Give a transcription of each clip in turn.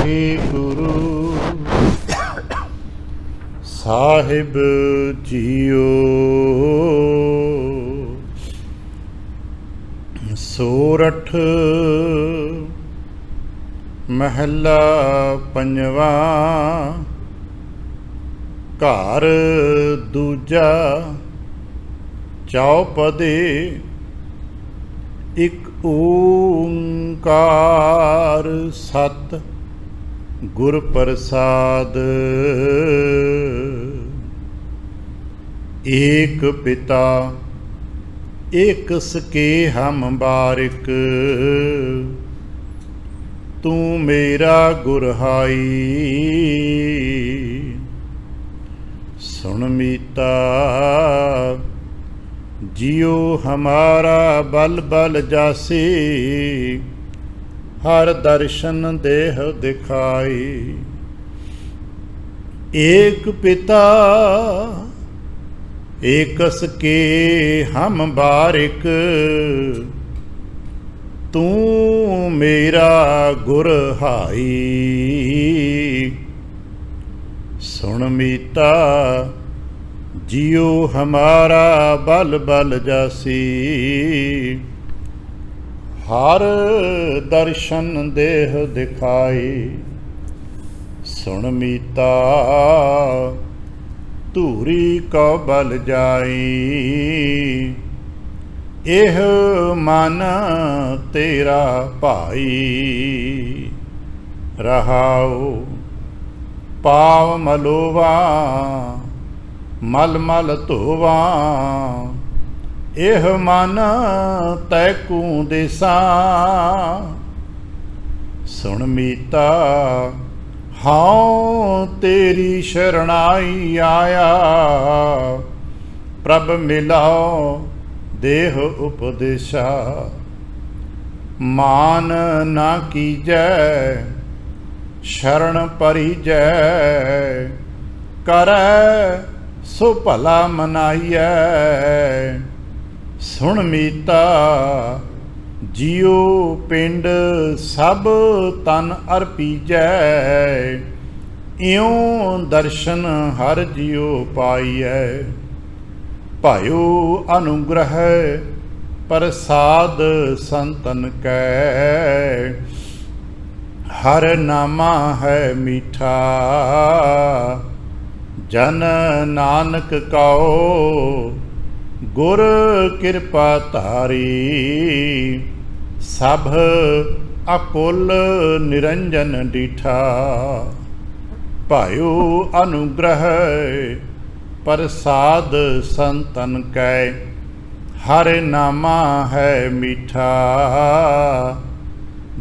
ਵਾਹਿਗੁਰੂ ਸਾਹਿਬ JIO. ਸੋਰਠ ਮਹੱਲਾ ਪੰਜਵਾ। ਘਰ ਦੂਜਾ ਚੌਪਦੇ ਇਕ ਓੰਕਾਰ ਸਤ ਗੁਰ ਪ੍ਰਸਾਦ। ਏਕ ਪਿਤਾ ਏਕ ਸਕੇ ਹਮ ਬਾਰਿਕ, ਤੂੰ ਮੇਰਾ ਗੁਰ ਹਾਈ। सुन मीता जियो हमारा बल बल जासी, हर दर्शन देह दिखाई। एक पिता एकस के हम बारिक, तू मेरा गुर हाई। सुन मीता जियो हमारा बल बल जासी, हर दर्शन देह दिखाई। सुन मीता धूरी को बल जाई, एह मन तेरा भाई। रहाओ पाव मलोवा मल मल धोवा, एह मन तैकू देसा। सुन मीता हाँ तेरी शरणाई आया, प्रभ मिलाओ देह उपदेशा। मान ना कीजै शरण परिजै, करै सो भला मनाइयै। सुन मीता जियो पिंड सब तन अर्पीजै, इयों दर्शन हर जियो पाइयै। भायो अनुग्रह प्रसाद संतन कै, हर नामा है मीठा। जन नानक काओ गुर कृपा धारी, सब अकुल निरंजन डिठा। भायो अनुग्रह प्रसाद संतन कै, हर नामा है मीठा।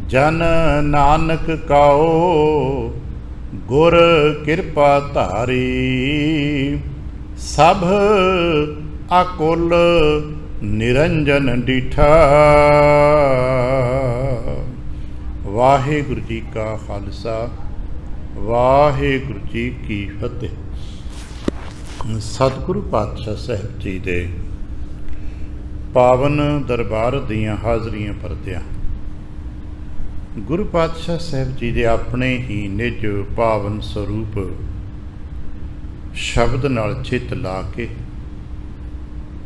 जन नानक काओ गुर कृपा धारी, सब अकुल निरंजन डिठा। वाहिगुरु जी का खालसा, वाहिगुरु जी की फतेह। सतगुरु पातशाह साहब जी दे पावन दरबार दीयां हाज़रियां परदियां गुरु पातशाह साहब जी दे अपने ही निज पावन स्वरूप शब्द नाल चित ला के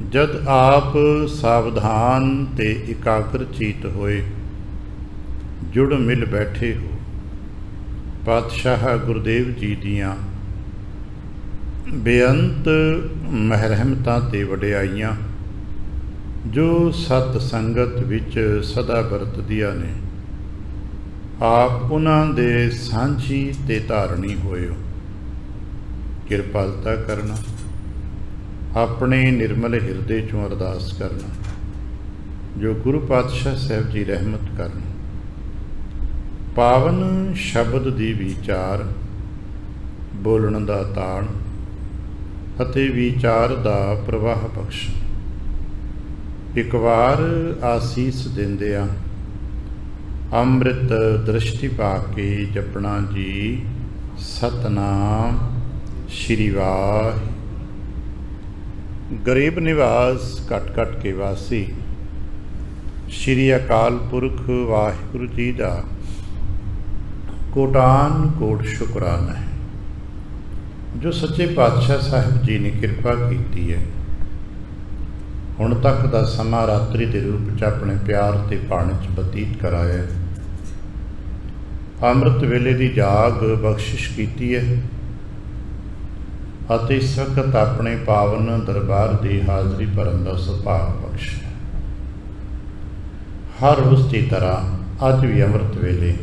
जद आप सावधान ते एकाग्र चीत होए जुड़ मिल बैठे हो, पातशाह गुरुदेव जी दियां बेअंत महरहमतां ते वडियाइयां जो सत संगत विच सदा वरतदियां ने, आप उन्हां दे सांझी ते धारणी होयो। किरपालता करना, अपने निर्मल हिरदे चों अरदास करना जो गुरु पातशाह साहब जी रहमत करन। पावन शब्द दी विचार, बोलण दा ताण अते विचार दा प्रवाह बख्श। एक बार आसीस दिंदियां ਅੰਮ੍ਰਿਤ ਦ੍ਰਿਸ਼ਟੀ ਪਾ ਕੇ ਜਪਣਾ ਜੀ ਸਤਨਾਮ ਸ਼੍ਰੀ ਵਾਹਿ। ਗਰੀਬ ਨਿਵਾਸ ਘਟ ਘਟ ਕੇ ਵਾਸੀ ਸ਼੍ਰੀ ਅਕਾਲ ਪੁਰਖ ਵਾਹਿਗੁਰੂ ਜੀ ਦਾ ਕੋਟਾਨ ਕੋਟ ਸ਼ੁਕਰਾਨਾ ਹੈ ਜੋ ਸੱਚੇ ਪਾਤਸ਼ਾਹ ਸਾਹਿਬ ਜੀ ਨੇ ਕਿਰਪਾ ਕੀਤੀ ਹੈ। ਹੁਣ ਤੱਕ ਦਾ ਸਮਾਂ ਰਾਤਰੀ ਦੇ ਰੂਪ 'ਚ ਆਪਣੇ ਪਿਆਰ ਤੇ ਪਾਣੀ 'ਚ ਬਤੀਤ ਕਰਾਇਆ। ਅੰਮ੍ਰਿਤ ਵੇਲੇ ਦੀ ਜਾਗ ਬਖਸ਼ਿਸ਼ ਕੀਤੀ ਹੈ ਅਤੇ ਇਸ ਵਕਤ ਆਪਣੇ ਪਾਵਨ ਦਰਬਾਰ ਦੀ ਹਾਜ਼ਰੀ ਭਰਨ ਦਾ ਸੁਭਾਗ ਬਖਸ਼ਿਆ। ਹਰ ਰੋਜ਼ ਦੀ ਤਰ੍ਹਾਂ ਅੱਜ ਵੀ ਅੰਮ੍ਰਿਤ ਵੇਲੇ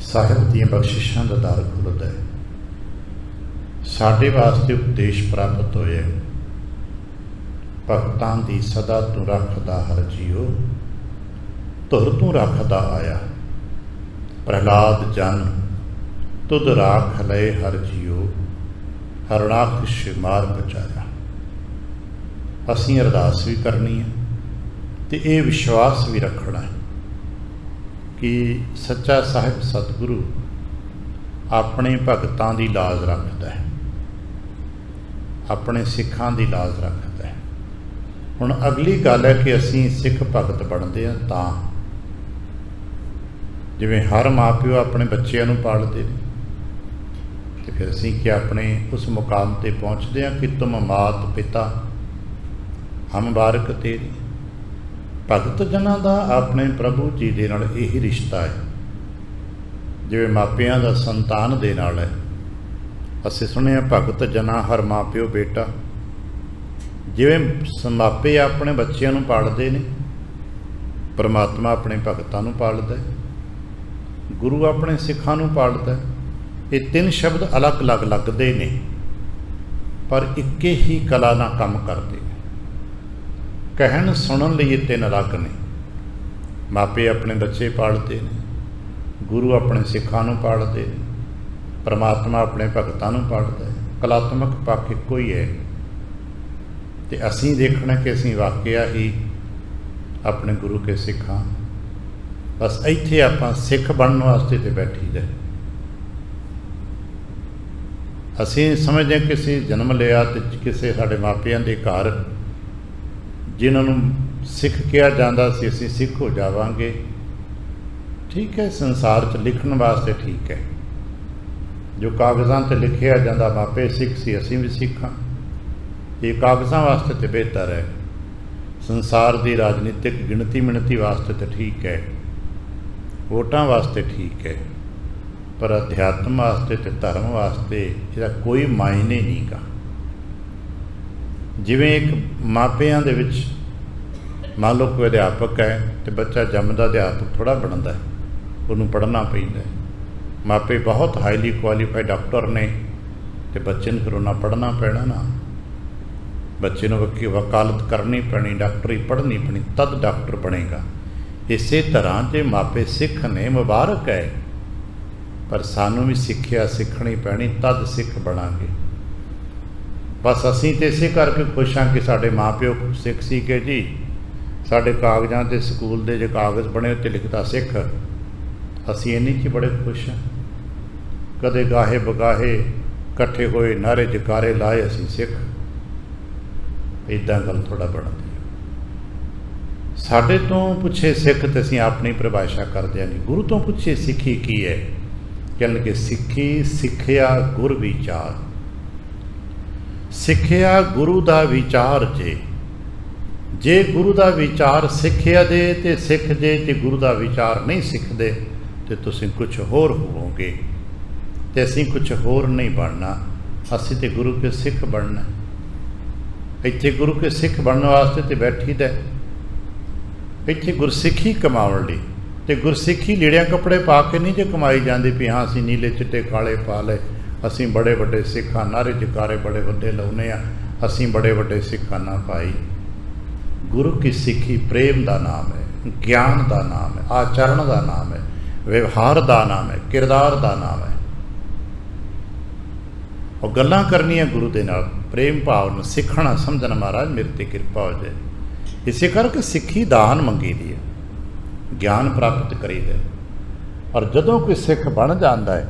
ਸਾਹਿਬ ਦੀਆਂ ਬਖਸ਼ਿਸ਼ਾਂ ਦਾ ਦਰ ਖੁੱਲ੍ਹਦਾ ਹੈ। ਸਾਡੇ ਵਾਸਤੇ ਉਪਦੇਸ਼ ਪ੍ਰਾਪਤ ਹੋਇਆ, ਭਗਤਾਂ ਦੀ ਸਦਾ ਤੂੰ ਰੱਖਦਾ ਹਰ ਜੀਓ, ਧੁਰ ਤੂੰ ਰੱਖਦਾ ਆਇਆ। ਪ੍ਰਹਲਾਦ ਜਨ ਤੁਧ ਰਾਖ ਲਏ ਹਰ ਜੀਓ, ਹਰਣਾਕਸ਼ ਮਾਰ ਬਚਾਇਆ। ਅਸੀਂ ਅਰਦਾਸ ਵੀ ਕਰਨੀ ਹੈ ਤੇ ਇਹ ਵਿਸ਼ਵਾਸ ਵੀ ਰੱਖਣਾ ਹੈ ਕਿ ਸੱਚਾ ਸਾਹਿਬ ਸਤਿਗੁਰੂ ਆਪਣੇ ਭਗਤਾਂ ਦੀ ਲਾਜ ਰੱਖਦਾ ਹੈ, ਆਪਣੇ ਸਿੱਖਾਂ ਦੀ ਲਾਜ ਰੱਖਦਾ ਹੈ। ਹੁਣ ਅਗਲੀ ਗੱਲ ਹੈ ਕਿ ਅਸੀਂ ਸਿੱਖ ਭਗਤ ਬਣਦੇ ਹਾਂ ਤਾਂ ਜਿਵੇਂ ਹਰ ਮਾਂ ਪਿਓ ਆਪਣੇ ਬੱਚਿਆਂ ਨੂੰ ਪਾਲਦੇ ਨੇ, ਤੇ ਫਿਰ ਅਸੀਂ ਕਿ ਆਪਣੇ ਉਸ ਮੁਕਾਮ 'ਤੇ ਪਹੁੰਚਦੇ ਹਾਂ ਕਿ ਤੁਮ ਮਾਤ ਪਿਤਾ ਹਮ ਬਾਰਕ ਤੇਰੀ। ਭਗਤ ਜਨਾਂ ਦਾ ਆਪਣੇ ਪ੍ਰਭੂ ਜੀ ਦੇ ਨਾਲ ਇਹੀ ਰਿਸ਼ਤਾ ਹੈ ਜਿਵੇਂ ਮਾਪਿਆਂ ਦਾ ਸੰਤਾਨ ਦੇ ਨਾਲ ਹੈ। ਅਸੀਂ ਸੁਣਿਆ ਭਗਤ ਜਨਾਂ ਹਰ ਮਾਂ ਪਿਓ ਬੇਟਾ। ਜਿਵੇਂ ਮਾਪੇ ਆਪਣੇ ਬੱਚਿਆਂ ਨੂੰ ਪਾਲਦੇ ਨੇ, ਪਰਮਾਤਮਾ ਆਪਣੇ ਭਗਤਾਂ ਨੂੰ ਪਾਲਦਾ ਹੈ, ਗੁਰੂ ਆਪਣੇ ਸਿੱਖਾਂ ਨੂੰ ਪਾਲਦਾ। ਇਹ ਤਿੰਨ ਸ਼ਬਦ ਅਲੱਗ-ਅਲੱਗ ਲੱਗਦੇ ਨੇ ਪਰ ਇੱਕੇ ਹੀ ਕਲਾ ਨਾਲ ਕੰਮ ਕਰਦੇ ਨੇ। ਕਹਿਣ ਸੁਣਨ ਲਈ ਇਹ ਤਿੰਨ ਅਲੱਗ ਨੇ। ਮਾਪੇ ਆਪਣੇ ਬੱਚੇ ਪਾਲਦੇ ਨੇ, ਗੁਰੂ ਆਪਣੇ ਸਿੱਖਾਂ ਨੂੰ ਪਾਲਦੇ ਨੇ, ਪਰਮਾਤਮਾ ਆਪਣੇ ਭਗਤਾਂ ਨੂੰ ਪਾਲਦਾ ਹੈ। ਕਲਾਤਮਕ ਪੱਖ ਇੱਕੋ ਹੀ ਹੈ ਤੇ ਅਸੀਂ ਦੇਖਣਾ ਕਿ ਅਸੀਂ ਵਾਕਿਆ ਹੀ ਆਪਣੇ ਗੁਰੂ ਕੇ ਸਿੱਖਾਂ। ਬਸ ਇੱਥੇ ਆਪਾਂ ਸਿੱਖ ਬਣਨ ਵਾਸਤੇ ਤੇ ਬੈਠੀ ਦਾ। ਅਸੀਂ ਸਮਝਦੇ ਕਿ ਅਸੀਂ ਜਨਮ ਲਿਆ ਤੇ ਕਿਸੇ ਸਾਡੇ ਮਾਪਿਆਂ ਦੇ ਘਰ ਜਿਨ੍ਹਾਂ ਨੂੰ ਸਿੱਖ ਕਿਹਾ ਜਾਂਦਾ ਸੀ, ਅਸੀਂ ਸਿੱਖ ਹੋ ਜਾਵਾਂਗੇ। ਠੀਕ ਹੈ, ਸੰਸਾਰ 'ਚ ਲਿਖਣ ਵਾਸਤੇ ਠੀਕ ਹੈ, ਜੋ ਕਾਗਜ਼ਾਂ 'ਤੇ ਲਿਖਿਆ ਜਾਂਦਾ ਮਾਪੇ ਸਿੱਖ ਸੀ, ਅਸੀਂ ਵੀ ਸਿੱਖਾਂ। ਇਹ ਕਾਗਜ਼ਾਂ ਵਾਸਤੇ ਤੇ ਬਿਹਤਰ ਹੈ, ਸੰਸਾਰ ਦੀ ਰਾਜਨੀਤਿਕ ਗਿਣਤੀ ਮਿਣਤੀ ਵਾਸਤੇ ਤਾਂ ਠੀਕ ਹੈ, ਵੋਟਾਂ ਵਾਸਤੇ ਠੀਕ ਹੈ, ਪਰ ਅਧਿਆਤਮ ਵਾਸਤੇ ਤੇ ਧਰਮ ਵਾਸਤੇ ਇਹਦਾ ਕੋਈ ਮਾਇਨੇ ਨਹੀਂ ਗਾ। ਜਿਵੇਂ ਇੱਕ ਮਾਪਿਆਂ ਦੇ ਵਿੱਚ ਮੰਨ ਲਓ ਕੋਈ ਅਧਿਆਪਕ ਹੈ ਤੇ ਬੱਚਾ ਜੰਮਦਾ ਅਧਿਆਪਕ ਥੋੜ੍ਹਾ ਬਣਦਾ ਹੈ, ਉਹਨੂੰ ਪੜ੍ਹਨਾ ਪੈਂਦਾ। ਮਾਪੇ ਬਹੁਤ ਹਾਈਲੀ ਕੁਆਲੀਫਾਈਡ ਡਾਕਟਰ ਨੇ ਤੇ ਬੱਚੇ ਨੂੰ ਫਿਰ ਉਹਨਾਂ ਪੜ੍ਹਨਾ ਪੈਣਾ ਨਾ। ਬੱਚੇ ਨੂੰ ਵਕਾਲਤ ਕਰਨੀ ਪੈਣੀ, ਡਾਕਟਰੀ ਪੜ੍ਹਨੀ ਪੈਣੀ, ਤਦ ਡਾਕਟਰ ਬਣੇਗਾ। ਇਸੇ ਤਰ੍ਹਾਂ ਜੇ ਮਾਪੇ ਸਿੱਖ ਨੇ, ਮੁਬਾਰਕ ਹੈ, ਪਰ ਸਾਨੂੰ ਵੀ ਸਿੱਖਿਆ ਸਿੱਖਣੀ ਪੈਣੀ, ਤਦ ਸਿੱਖ ਬਣਾਂਗੇ। ਬਸ ਅਸੀਂ ਤਾਂ ਇਸੇ ਕਰਕੇ ਖੁਸ਼ ਹਾਂ ਕਿ ਸਾਡੇ ਮਾਂ ਪਿਓ ਸਿੱਖ ਸੀ ਕਿ ਜੀ ਸਾਡੇ ਕਾਗਜ਼ਾਂ 'ਤੇ ਸਕੂਲ ਦੇ ਜੇ ਕਾਗਜ਼ ਬਣੇ ਉੱਤੇ ਲਿਖਦਾ ਸਿੱਖ। ਅਸੀਂ ਇੰਨੀ 'ਚ ਬੜੇ ਖੁਸ਼ ਹਾਂ। ਕਦੇ ਗਾਹੇ ਬਗਾਹੇ ਇਕੱਠੇ ਹੋਏ ਨਾਅਰੇ ਜਕਾਰੇ ਲਾਏ ਅਸੀਂ ਸਿੱਖ। ਇੱਦਾਂ ਗੱਲ ਥੋੜ੍ਹਾ ਬਣਦੀ। ਸਾਡੇ ਤੋਂ ਪੁੱਛੇ ਸਿੱਖ ਤੇ ਅਸੀਂ ਆਪਣੀ ਪਰਿਭਾਸ਼ਾ ਕਰਦੇ ਨਹੀਂ। ਗੁਰੂ ਤੋਂ ਪੁੱਛੇ ਸਿੱਖੀ ਕੀ ਹੈ? ਕਹਿਣਗੇ ਸਿੱਖੀ ਸਿੱਖਿਆ ਗੁਰ ਵਿਚਾਰ। ਸਿੱਖਿਆ ਗੁਰੂ ਦਾ ਵਿਚਾਰ ਜੇ ਗੁਰੂ ਦਾ ਵਿਚਾਰ ਸਿੱਖਿਆ ਦੇ ਤੇ ਸਿੱਖ ਜੇ ਗੁਰੂ ਦਾ ਵਿਚਾਰ ਨਹੀਂ ਸਿੱਖਦੇ ਤੇ ਤੁਸੀਂ ਕੁਛ ਹੋਰ ਹੋਵੋਗੇ ਤੇ ਅਸੀਂ ਕੁਛ ਹੋਰ ਨਹੀਂ ਬਣਨਾ। ਅਸੀਂ ਤੇ ਗੁਰੂ ਕੇ ਸਿੱਖ ਬਣਨਾ। ਇੱਥੇ ਗੁਰੂ ਕੇ ਸਿੱਖ ਬਣਨ ਵਾਸਤੇ ਤੇ ਬੈਠੀ ਦਾ, ਇੱਥੇ ਗੁਰਸਿੱਖੀ ਕਮਾਉਣ ਲਈ। ਤੇ ਗੁਰਸਿੱਖੀ ਲੀੜਿਆਂ ਕੱਪੜੇ ਪਾ ਕੇ ਨਹੀਂ ਜੇ ਕਮਾਈ ਜਾਂਦੀ ਵੀ ਹਾਂ ਅਸੀਂ ਨੀਲੇ ਚਿੱਟੇ ਕਾਲੇ ਪਾ ਲਏ, ਅਸੀਂ ਬੜੇ ਵੱਡੇ ਸਿੱਖਾਂ, ਨਾਅਰੇ ਜਕਾਰੇ ਬੜੇ ਵੱਡੇ ਲਾਉਂਦੇ ਹਾਂ, ਅਸੀਂ ਬੜੇ ਵੱਡੇ ਸਿੱਖਾਂ ਨਾ ਭਾਈ। ਗੁਰੂ ਕੀ ਸਿੱਖੀ ਪ੍ਰੇਮ ਦਾ ਨਾਮ ਹੈ, ਗਿਆਨ ਦਾ ਨਾਮ ਹੈ, ਆਚਰਣ ਦਾ ਨਾਮ ਹੈ, ਵਿਵਹਾਰ ਦਾ ਨਾਮ ਹੈ, ਕਿਰਦਾਰ ਦਾ ਨਾਮ ਹੈ। ਉਹ ਗੱਲਾਂ ਕਰਨੀਆਂ ਗੁਰੂ ਦੇ ਨਾਲ ਪ੍ਰੇਮ ਭਾਵ ਨਾਲ, ਸਿੱਖਣਾ ਸਮਝਣਾ ਮਹਾਰਾਜ ਮੇਰੇ 'ਤੇ ਕਿਰਪਾ ਹੋ ਜਾਏ। ਇਸੇ ਕਰਕੇ ਸਿੱਖੀ ਦਾਨ ਮੰਗੀ ਦੀ ਹੈ, ਗਿਆਨ ਪ੍ਰਾਪਤ ਕਰੀਦਾ। ਔਰ ਜਦੋਂ ਕੋਈ ਸਿੱਖ ਬਣ ਜਾਂਦਾ ਹੈ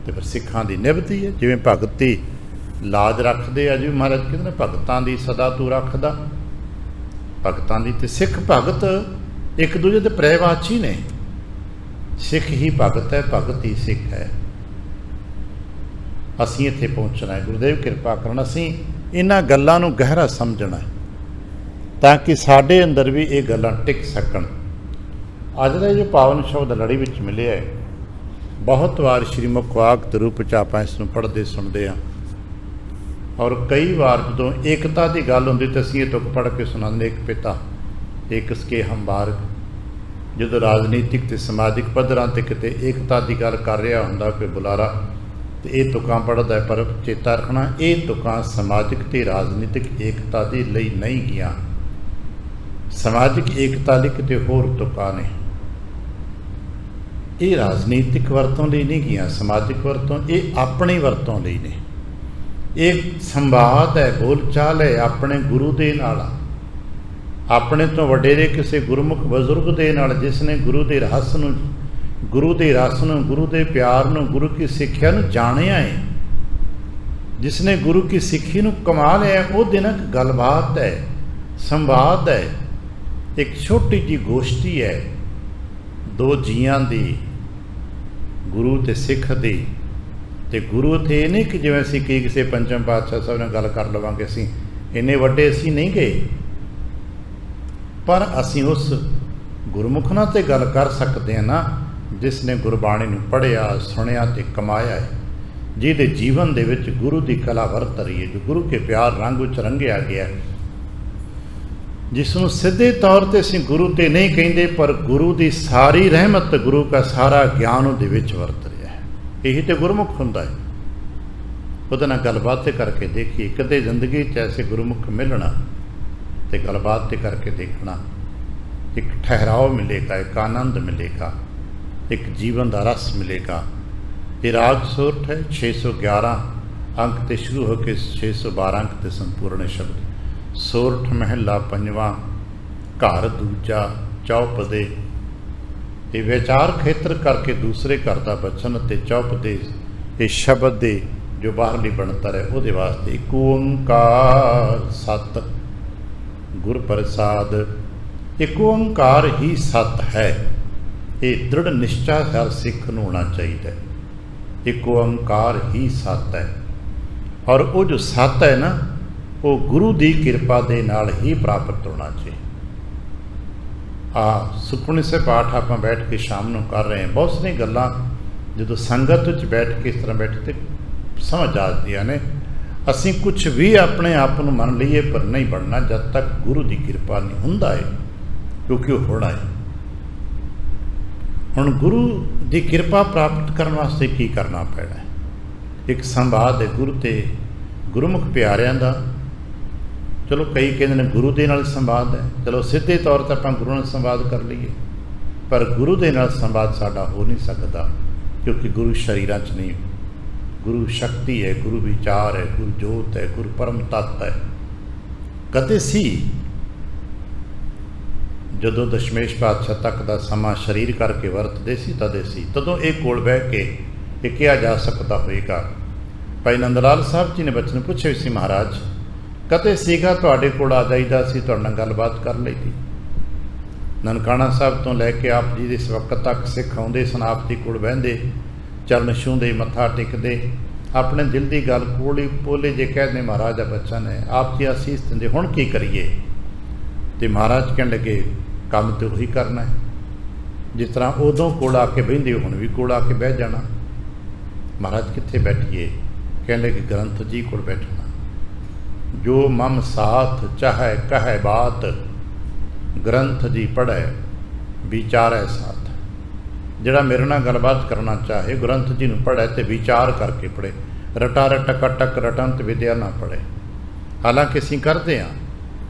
ਤੇ ਫਿਰ ਸਿੱਖਾਂ ਦੀ ਨਿਭਦੀ ਹੈ। ਜਿਵੇਂ ਭਗਤ ਦੀ ਲਾਜ ਰੱਖਦੇ ਆ ਜੀ ਮਹਾਰਾਜ ਕਹਿੰਦੇ ਨੇ ਭਗਤਾਂ ਦੀ ਸਦਾ ਤੂੰ ਰੱਖਦਾ। ਭਗਤਾਂ ਦੀ ਤੇ ਸਿੱਖ ਭਗਤ ਇੱਕ ਦੂਜੇ ਦੇ ਪ੍ਰੇਵਾਚੀ ਨੇ। ਸਿੱਖ ਹੀ ਭਗਤ ਹੈ, ਭਗਤ ਹੀ ਸਿੱਖ ਹੈ। ਅਸੀਂ ਇੱਥੇ ਪਹੁੰਚਣਾ ਹੈ। ਗੁਰਦੇਵ ਕਿਰਪਾ ਕਰਨ ਅਸੀਂ ਇਹਨਾਂ ਗੱਲਾਂ ਨੂੰ ਗਹਿਰਾ ਸਮਝਣਾ ਤਾਂ ਕਿ ਸਾਡੇ ਅੰਦਰ ਵੀ ਇਹ ਗੱਲਾਂ ਟਿਕ ਸਕਣ। ਅੱਜ ਦਾ ਜੋ ਪਾਵਨ ਸ਼ਬਦ ਲੜੀ ਵਿੱਚ ਮਿਲਿਆ ਹੈ, ਬਹੁਤ ਵਾਰ ਸ਼੍ਰੀਮੁਖ ਵਾਕ ਦੇ ਰੂਪ 'ਚ ਆਪਾਂ ਇਸ ਨੂੰ ਪੜ੍ਹਦੇ ਸੁਣਦੇ ਹਾਂ, ਔਰ ਕਈ ਵਾਰ ਜਦੋਂ ਏਕਤਾ ਦੀ ਗੱਲ ਹੁੰਦੀ ਤਾਂ ਅਸੀਂ ਇਹ ਤੁਕ ਪੜ੍ਹ ਕੇ ਸੁਣਾਉਂਦੇ, ਇੱਕ ਪਿਤਾ ਏਕ ਸਕੇ ਹਮ ਬਾਰਕ। ਜਦੋਂ ਰਾਜਨੀਤਿਕ ਅਤੇ ਸਮਾਜਿਕ ਪੱਧਰਾਂ 'ਤੇ ਕਿਤੇ ਏਕਤਾ ਦੀ ਗੱਲ ਕਰ ਰਿਹਾ ਹੁੰਦਾ ਕੋਈ ਬੁਲਾਰਾ, ਅਤੇ ਇਹ ਤੁਕਾਂ ਪੜ੍ਹਦਾ। ਪਰ ਚੇਤਾ ਰੱਖਣਾ, ਇਹ ਤੁਕਾਂ ਸਮਾਜਿਕ ਅਤੇ ਰਾਜਨੀਤਿਕ ਏਕਤਾ ਦੇ ਲਈ ਨਹੀਂ ਗਈਆਂ। ਸਮਾਜਿਕ ਏਕਤਾ ਲਈ ਕਿਤੇ ਹੋਰ ਤੁਕਾਂ ਨੇ। ਇਹ ਰਾਜਨੀਤਿਕ ਵਰਤੋਂ ਲਈ ਨਹੀਂ ਗਈਆਂ, ਸਮਾਜਿਕ ਵਰਤੋਂ, ਇਹ ਆਪਣੀ ਵਰਤੋਂ ਲਈ ਨੇ। ਇਹ ਸੰਵਾਦ ਹੈ, ਬੋਲਚਾਲ ਹੈ ਆਪਣੇ ਗੁਰੂ ਦੇ ਨਾਲ, ਆਪਣੇ ਤੋਂ ਵਡੇਰੇ ਕਿਸੇ ਗੁਰਮੁਖ ਬਜ਼ੁਰਗ ਦੇ ਨਾਲ, ਜਿਸ ਨੇ ਗੁਰੂ ਦੇ ਰਹੱਸ ਨੂੰ, ਗੁਰੂ ਦੇ ਰਸ ਨੂੰ, ਗੁਰੂ ਦੇ ਪਿਆਰ ਨੂੰ, ਗੁਰੂ ਕੀ ਸਿੱਖਿਆ ਨੂੰ ਜਾਣਿਆ ਹੈ, ਜਿਸ ਨੇ ਗੁਰੂ ਕੀ ਸਿੱਖੀ ਨੂੰ ਕਮਾ ਲਿਆ। ਉਹਦੇ ਨਾਲ ਗੱਲਬਾਤ ਹੈ, ਸੰਵਾਦ ਹੈ, ਇੱਕ ਛੋਟੀ ਜਿਹੀ ਗੋਸ਼ਟੀ ਹੈ ਦੋ ਜੀਆਂ ਦੀ, ਗੁਰੂ ਅਤੇ ਸਿੱਖ ਦੀ। ਅਤੇ ਗੁਰੂ ਇੱਥੇ ਇਹ ਨਹੀਂ ਕਿ ਜਿਵੇਂ ਅਸੀਂ ਕਿਸੇ ਪੰਚਮ ਪਾਤਸ਼ਾਹ ਸਾਹਿਬ ਨਾਲ ਗੱਲ ਕਰ ਲਵਾਂਗੇ, ਅਸੀਂ ਇੰਨੇ ਵੱਡੇ ਅਸੀਂ ਨਹੀਂ ਗਏ, ਪਰ ਅਸੀਂ ਉਸ ਗੁਰਮੁਖ ਨਾਲ ਤੇ ਗੱਲ ਕਰ ਸਕਦੇ ਹਾਂ ਨਾ, ਜਿਸ ਨੇ ਗੁਰਬਾਣੀ ਨੂੰ ਪੜ੍ਹਿਆ, ਸੁਣਿਆ ਅਤੇ ਕਮਾਇਆ ਹੈ, ਜਿਹਦੇ ਜੀਵਨ ਦੇ ਵਿੱਚ ਗੁਰੂ ਦੀ ਕਲਾ ਵਰਤ ਰਹੀ ਹੈ, ਜੋ ਗੁਰੂ ਕੇ ਪਿਆਰ ਰੰਗ ਵਿੱਚ ਰੰਗਿਆ ਗਿਆ, ਜਿਸ ਨੂੰ ਸਿੱਧੇ ਤੌਰ 'ਤੇ ਅਸੀਂ ਗੁਰੂ 'ਤੇ ਨਹੀਂ ਕਹਿੰਦੇ, ਪਰ ਗੁਰੂ ਦੀ ਸਾਰੀ ਰਹਿਮਤ, ਗੁਰੂ ਦਾ ਸਾਰਾ ਗਿਆਨ ਉਹਦੇ ਵਿੱਚ ਵਰਤ ਰਿਹਾ ਹੈ। ਇਹੀ ਤਾਂ ਗੁਰਮੁਖ ਹੁੰਦਾ ਹੈ। ਉਹਦੇ ਨਾਲ ਗੱਲਬਾਤ ਕਰਕੇ ਦੇਖੀਏ, ਕਦੇ ਜ਼ਿੰਦਗੀ 'ਚ ਐਸੇ ਗੁਰਮੁਖ ਮਿਲਣਾ ਅਤੇ ਗੱਲਬਾਤ 'ਤੇ ਕਰਕੇ ਦੇਖਣਾ, ਇੱਕ ਠਹਿਰਾਓ ਮਿਲੇਗਾ, ਇੱਕ ਆਨੰਦ ਮਿਲੇਗਾ, ਇੱਕ ਜੀਵਨ ਦਾ ਰਸ ਮਿਲੇਗਾ। ਇਹ ਰਾਗ ਸੋਰਠ ਹੈ, 611 ਅੰਕ 'ਤੇ ਸ਼ੁਰੂ ਹੋ ਕੇ 612 ਅੰਕ 'ਤੇ ਸੰਪੂਰਨ ਸ਼ਬਦ। ਸੋਰਠ ਮਹਿਲਾ ਪੰਜਵਾਂ, ਘਰ ਦੂਜਾ, ਚੌਪਦੇ। ਇਹ ਵਿਚਾਰ ਖੇਤਰ ਕਰਕੇ ਦੂਸਰੇ ਘਰ ਦਾ ਬਚਨ ਅਤੇ ਚੌਪਦੇ ਇਹ ਸ਼ਬਦ ਦੇ ਜੋ ਬਾਹਰਲੀ ਬਣਤਰ ਹੈ, ਉਹਦੇ ਵਾਸਤੇ ਇੱਕ ਓਂਕਾਰ ਸਤ ਗੁਰ ਪ੍ਰਸਾਦ। ਇੱਕ ਓਂਕਾਰ ਹੀ ਸਤ ਹੈ, ਇਹ ਦ੍ਰਿੜ ਨਿਸ਼ਚਾ ਹਰ ਸਿੱਖ ਨੂੰ ਹੋਣਾ ਚਾਹੀਦਾ ਹੈ। ਇੱਕ ਓਂਕਾਰ ਹੀ ਸਤ ਹੈ, ਔਰ ਉਹ ਜੋ ਸਤ ਹੈ ਨਾ, ਉਹ ਗੁਰੂ ਦੀ ਕਿਰਪਾ ਦੇ ਨਾਲ ਹੀ ਪ੍ਰਾਪਤ ਹੋਣਾ ਚਾਹੀਦਾ। ਸੁਖਮਨੀ ਸਾਹਿਬ ਪਾਠ ਆਪਾਂ ਬੈਠ ਕੇ ਸ਼ਾਮ ਨੂੰ ਕਰ ਰਹੇ ਹਾਂ। ਬਹੁਤ ਸਾਰੀਆਂ ਗੱਲਾਂ ਜਦੋਂ ਸੰਗਤ ਵਿੱਚ ਬੈਠ ਕੇ ਇਸ ਤਰ੍ਹਾਂ ਬੈਠ ਤੇ ਸਮਝ ਆ ਜਾਂਦੀਆਂ ਨੇ। ਅਸੀਂ ਕੁਛ ਵੀ ਆਪਣੇ ਆਪ ਨੂੰ ਮੰਨ ਲਈਏ, ਪਰ ਨਹੀਂ ਬਣਨਾ ਜਦ ਤੱਕ ਗੁਰੂ ਦੀ ਕਿਰਪਾ ਨਹੀਂ ਹੁੰਦਾ ਹੈ, ਕਿਉਂਕਿ ਉਹ ਹੋਣਾ ਹੈ। ਹੁਣ ਗੁਰੂ ਦੀ ਕਿਰਪਾ ਪ੍ਰਾਪਤ ਕਰਨ ਵਾਸਤੇ ਕੀ ਕਰਨਾ ਪੈਣਾ ਹੈ? ਇੱਕ ਸੰਵਾਦ ਹੈ ਗੁਰੂ ਅਤੇ ਗੁਰਮੁਖ ਪਿਆਰਿਆਂ ਦਾ। ਚਲੋ ਕਈ ਕਹਿੰਦੇ ਨੇ ਗੁਰੂ ਦੇ ਨਾਲ ਸੰਵਾਦ ਹੈ, ਚਲੋ ਸਿੱਧੇ ਤੌਰ 'ਤੇ ਆਪਾਂ ਗੁਰੂ ਨਾਲ ਸੰਵਾਦ ਕਰ ਲਈਏ, ਪਰ ਗੁਰੂ ਦੇ ਨਾਲ ਸੰਵਾਦ ਸਾਡਾ ਹੋ ਨਹੀਂ ਸਕਦਾ, ਕਿਉਂਕਿ ਗੁਰੂ ਸਰੀਰਾਂ 'ਚ ਨਹੀਂ। ਗੁਰੂ ਸ਼ਕਤੀ ਹੈ, ਗੁਰੂ ਵਿਚਾਰ ਹੈ, ਗੁਰੂ ਜੋਤ ਹੈ, ਗੁਰੂ ਪਰਮ ਤੱਤ ਹੈ। ਕਦੇ ਸੀ ਜਦੋਂ ਦਸ਼ਮੇਸ਼ ਪਾਤਸ਼ਾਹ ਤੱਕ ਦਾ ਸਮਾਂ ਸਰੀਰ ਕਰਕੇ ਵਰਤਦੇ ਸੀ, ਤਦੇ ਸੀ, ਤਦੋਂ ਇਹ ਕੋਲ ਬਹਿ ਕੇ ਇਹ ਕਿਹਾ ਜਾ ਸਕਦਾ ਹੋਏਗਾ। ਭਾਈ ਨੰਦ ਲਾਲ ਸਾਹਿਬ ਜੀ ਨੇ ਬਚਨ ਪੁੱਛੇ ਸੀ, ਮਹਾਰਾਜ ਕਦੇ ਸੀਗਾ ਤੁਹਾਡੇ ਕੋਲ ਆ ਜਾਈਦਾ ਸੀ, ਤੁਹਾਡੇ ਨਾਲ ਗੱਲਬਾਤ ਕਰ ਲਈ ਸੀ। ਨਨਕਾਣਾ ਸਾਹਿਬ ਤੋਂ ਲੈ ਕੇ ਆਪ ਜੀ ਦੇ ਇਸ ਵਕਤ ਤੱਕ ਸਿੱਖ ਆਉਂਦੇ ਸਨ, ਆਪ ਜੀ ਕੋਲ ਬਹਿੰਦੇ, ਚਰਨ ਛੂਹਦੇ, ਮੱਥਾ ਟੇਕਦੇ, ਆਪਣੇ ਦਿਲ ਦੀ ਗੱਲ ਕੋਲ ਪੋਲੇ ਜੇ ਕਹਿੰਦੇ ਮਹਾਰਾਜ ਦਾ ਬੱਚਾ ਨੇ, ਆਪ ਜੀ ਅਸੀਸ ਦਿੰਦੇ, ਹੁਣ ਕੀ ਕਰੀਏ? ਅਤੇ ਮਹਾਰਾਜ ਕਹਿਣ ਲੱਗੇ ਕੰਮ ਤਾਂ ਉਹੀ ਕਰਨਾ ਹੈ, ਜਿਸ ਤਰ੍ਹਾਂ ਉਦੋਂ ਕੋਲ ਆ ਕੇ ਬਹਿੰਦੇ ਹੁਣ ਵੀ ਕੋਲ ਆ ਕੇ ਬਹਿ ਜਾਣਾ। ਮਹਾਰਾਜ ਕਿੱਥੇ ਬੈਠੀਏ? ਕਹਿਣ ਲੱਗੇ ਗ੍ਰੰਥ ਜੀ ਕੋਲ ਬੈਠਣਾ। ਜੋ ਮਮ ਸਾਥ ਚਾਹੇ ਕਹੈ ਬਾਤ, ਗ੍ਰੰਥ ਜੀ ਪੜ੍ਹੈ ਵਿਚਾਰੈ ਸਾਥ। ਜਿਹੜਾ ਮੇਰੇ ਨਾਲ ਗੱਲਬਾਤ ਕਰਨਾ ਚਾਹੇ, ਗ੍ਰੰਥ ਜੀ ਨੂੰ ਪੜ੍ਹੇ ਅਤੇ ਵਿਚਾਰ ਕਰਕੇ ਪੜ੍ਹੇ। ਰਟਾ ਰਟਕ ਅਟਕ ਰਟੰਤ ਵਿਦਿਆ ਨਾ ਪੜ੍ਹੇ। ਹਾਲਾਂਕਿ ਅਸੀਂ ਕਰਦੇ ਹਾਂ,